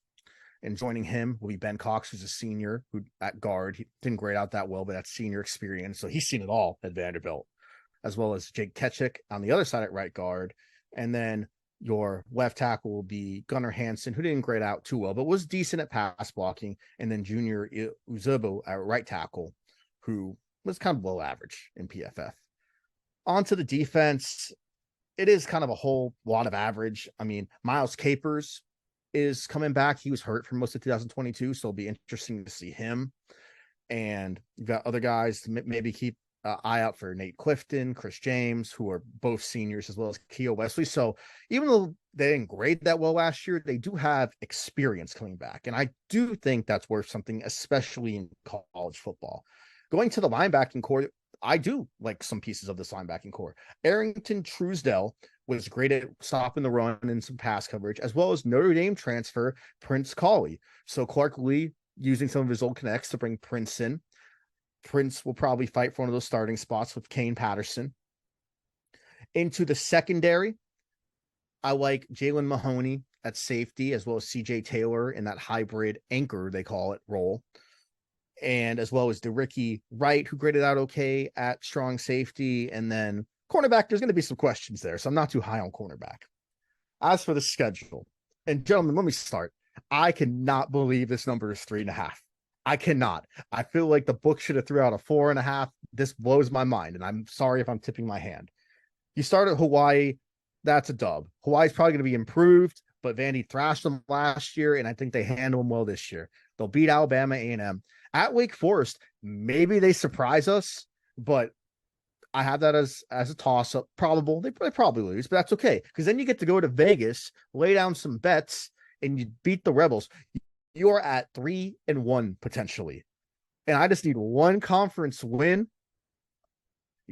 And joining him will be Ben Cox, who's a senior who at guard. He didn't grade out that well, but that's senior experience. So he's seen it all at Vanderbilt, as well as Jake Ketchik on the other side at right guard. And then your left tackle will be Gunnar Hansen, who didn't grade out too well, but was decent at pass blocking. And then Junior Uzobo at right tackle, who was kind of below average in PFF. On to the defense. It is kind of a whole lot of average. I mean, Miles Capers is coming back. He was hurt for most of 2022, so it'll be interesting to see him. And you've got other guys to maybe keep an eye out for: Nate Clifton, Chris James, who are both seniors, as well as Keo Wesley. So even though they didn't grade that well last year, they do have experience coming back. And I do think that's worth something, especially in college football. Going to the linebacking core, I do like some pieces of this linebacking core. Arrington Truesdell was great at stopping the run and some pass coverage, as well as Notre Dame transfer Prince Colley. So Clark Lee using some of his old connects to bring Prince in. Prince will probably fight for one of those starting spots with Kane Patterson. Into the secondary, I like Jalen Mahoney at safety, as well as CJ Taylor in that hybrid anchor, they call it, role. And as well as DeRicky Wright, who graded out okay at strong safety. And then cornerback, there's going to be some questions there, so I'm not too high on cornerback. As for the schedule, and gentlemen, let me start. I cannot believe this number is 3.5. I cannot. I feel like the book should have threw out a 4.5. This blows my mind, and I'm sorry if I'm tipping my hand. You start at Hawaii, that's a dub. Hawaii's probably going to be improved, but Vandy thrashed them last year, and I think they handle them well this year. They'll beat Alabama A&M. At Wake Forest, maybe they surprise us, but I have that as a toss-up. Probable. They probably lose, but that's okay, because then you get to go to Vegas, lay down some bets, and you beat the Rebels. You're at 3-1 potentially. And I just need one conference win.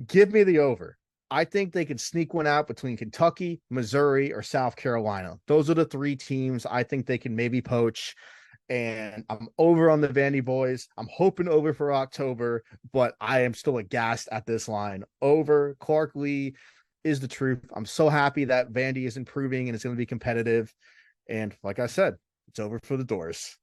Give me the over. I think they could sneak one out between Kentucky, Missouri, or South Carolina. Those are the three teams I think they can maybe poach. And I'm over on the Vandy boys. I'm hoping over for October, but I am still aghast at this line. Over. Clark Lee is the truth. I'm so happy that Vandy is improving and it's going to be competitive. And like I said, it's over for the Doors.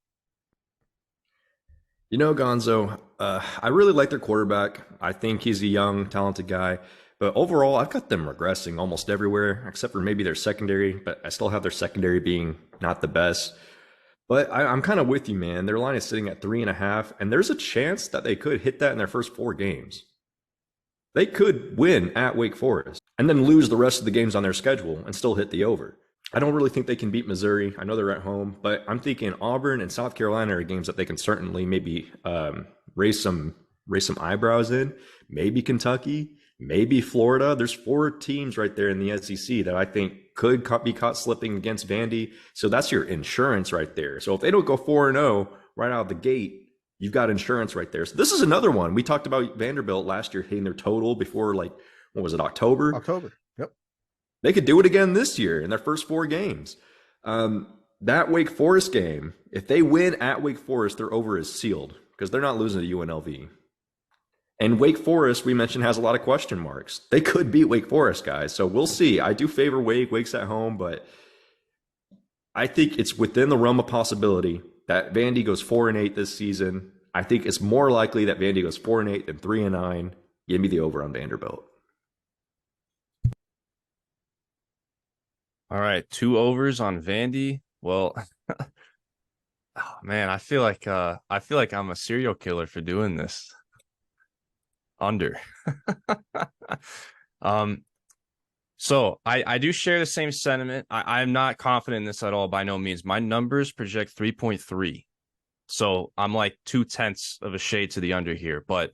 You know, Gonzo, I really like their quarterback. I think he's a young, talented guy. But overall, I've got them regressing almost everywhere, except for maybe their secondary. But I still have their secondary being not the best. But I'm kind of with you, man. Their line is sitting at 3.5, and there's a chance that they could hit that in their first 4 games. They could win at Wake Forest and then lose the rest of the games on their schedule and still hit the over. I don't really think they can beat Missouri. I know they're at home, but I'm thinking Auburn and South Carolina are games that they can certainly maybe raise some eyebrows in. Maybe Kentucky, maybe Florida. There's 4 teams right there in the SEC that I think could be caught slipping against Vandy. So that's your insurance right there. So if they don't go 4-0 right out of the gate, you've got insurance right there. So this is another one. We talked about Vanderbilt last year hitting their total before, like, what was it, October? Yep. They could do it again this year in their first 4 games. That Wake Forest game, if they win at Wake Forest, their over is sealed because they're not losing to UNLV. And Wake Forest, we mentioned, has a lot of question marks. They could beat Wake Forest, guys. So we'll see. I do favor Wake. Wake's at home, but I think it's within the realm of possibility that Vandy goes 4-8 this season. I think it's more likely that Vandy goes 4-8 than 3-9. Give me the over on Vanderbilt. All right, 2 overs on Vandy. Well, oh, man, I feel like I'm a serial killer for doing this. Under. So I do share the same sentiment. I'm not confident in this at all, by no means. My numbers project 3.3. So I'm like 0.2 of a shade to the under here, but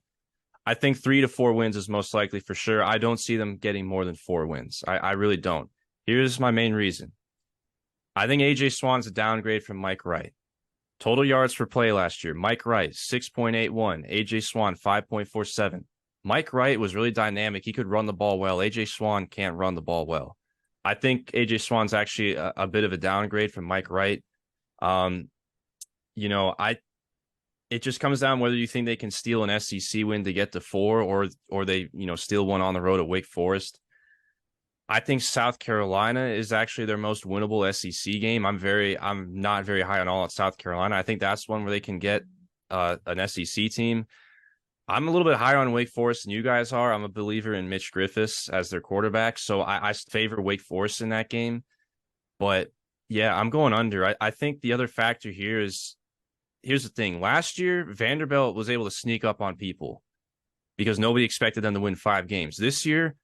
I think 3 to 4 wins is most likely for sure. I don't see them getting more than 4 wins. I really don't. Here's my main reason. I think AJ Swann's a downgrade from Mike Wright. Total yards per play last year, Mike Wright, 6.81. AJ Swann, 5.47. Mike Wright was really dynamic. He could run the ball well. AJ Swann can't run the ball well. I think AJ Swann's actually a bit of a downgrade from Mike Wright. It just comes down whether you think they can steal an SEC win to get to 4 or they, steal one on the road at Wake Forest. I think South Carolina is actually their most winnable SEC game. I'm not very high on all at South Carolina. I think that's one where they can get an SEC team. I'm a little bit higher on Wake Forest than you guys are. I'm a believer in Mitch Griffiths as their quarterback, so I favor Wake Forest in that game. But yeah, I'm going under. I think the other factor here is, here's the thing. Last year, Vanderbilt was able to sneak up on people because nobody expected them to win 5 games. This year,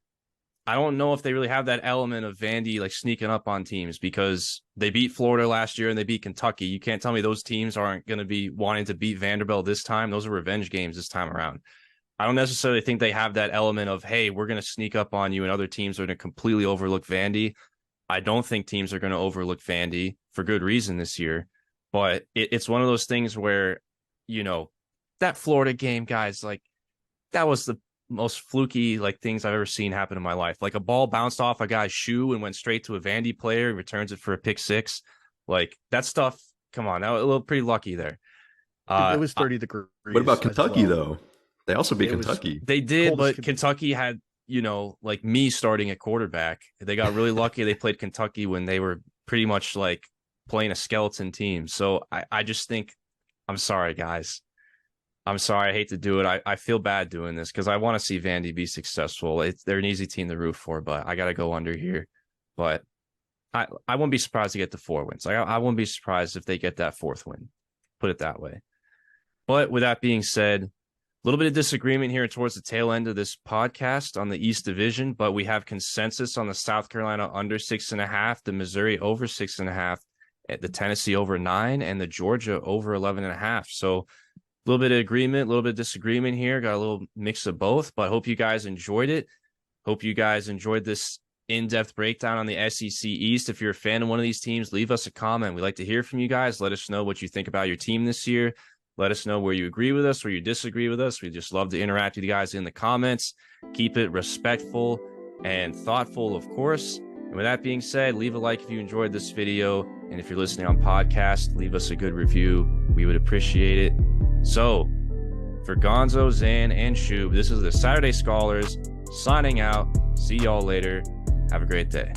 I don't know if they really have that element of Vandy like sneaking up on teams because they beat Florida last year and they beat Kentucky. You can't tell me those teams aren't going to be wanting to beat Vanderbilt this time. Those are revenge games this time around. I don't necessarily think they have that element of, hey, we're going to sneak up on you and other teams are going to completely overlook Vandy. I don't think teams are going to overlook Vandy for good reason this year. But it's one of those things where, that Florida game, guys, like that was the most fluky things I've ever seen happen in my life. Like a ball bounced off a guy's shoe and went straight to a Vandy player and returns it for a pick 6. Like that stuff. Come on, that was a little pretty lucky there. It was 30 degrees. What about Kentucky though? They also beat Kentucky. They did, but Kentucky had, me starting at quarterback. They got really lucky. They played Kentucky when they were pretty much like playing a skeleton team. So I just think, I'm sorry, guys. I'm sorry. I hate to do it. I feel bad doing this because I want to see Vandy be successful. They're an easy team to root for, but I got to go under here. But I wouldn't be surprised to get the 4 wins. I wouldn't be surprised if they get that 4th win. Put it that way. But with that being said, a little bit of disagreement here towards the tail end of this podcast on the East Division, but we have consensus on the South Carolina under 6.5, the Missouri over 6.5, the Tennessee over 9, and the Georgia over 11.5. So a little bit of agreement, a little bit of disagreement here. Got a little mix of both, but hope you guys enjoyed it. Hope you guys enjoyed this in-depth breakdown on the SEC East. If you're a fan of one of these teams, leave us a comment. We'd like to hear from you guys. Let us know what you think about your team this year. Let us know where you agree with us, where you disagree with us. We just love to interact with you guys in the comments. Keep it respectful and thoughtful, of course. And with that being said, leave a like if you enjoyed this video. And if you're listening on podcast, leave us a good review. We would appreciate it. So, for Gonzo, Xan, and Shoob, this is the Saturday Scholars signing out. See y'all later. Have a great day.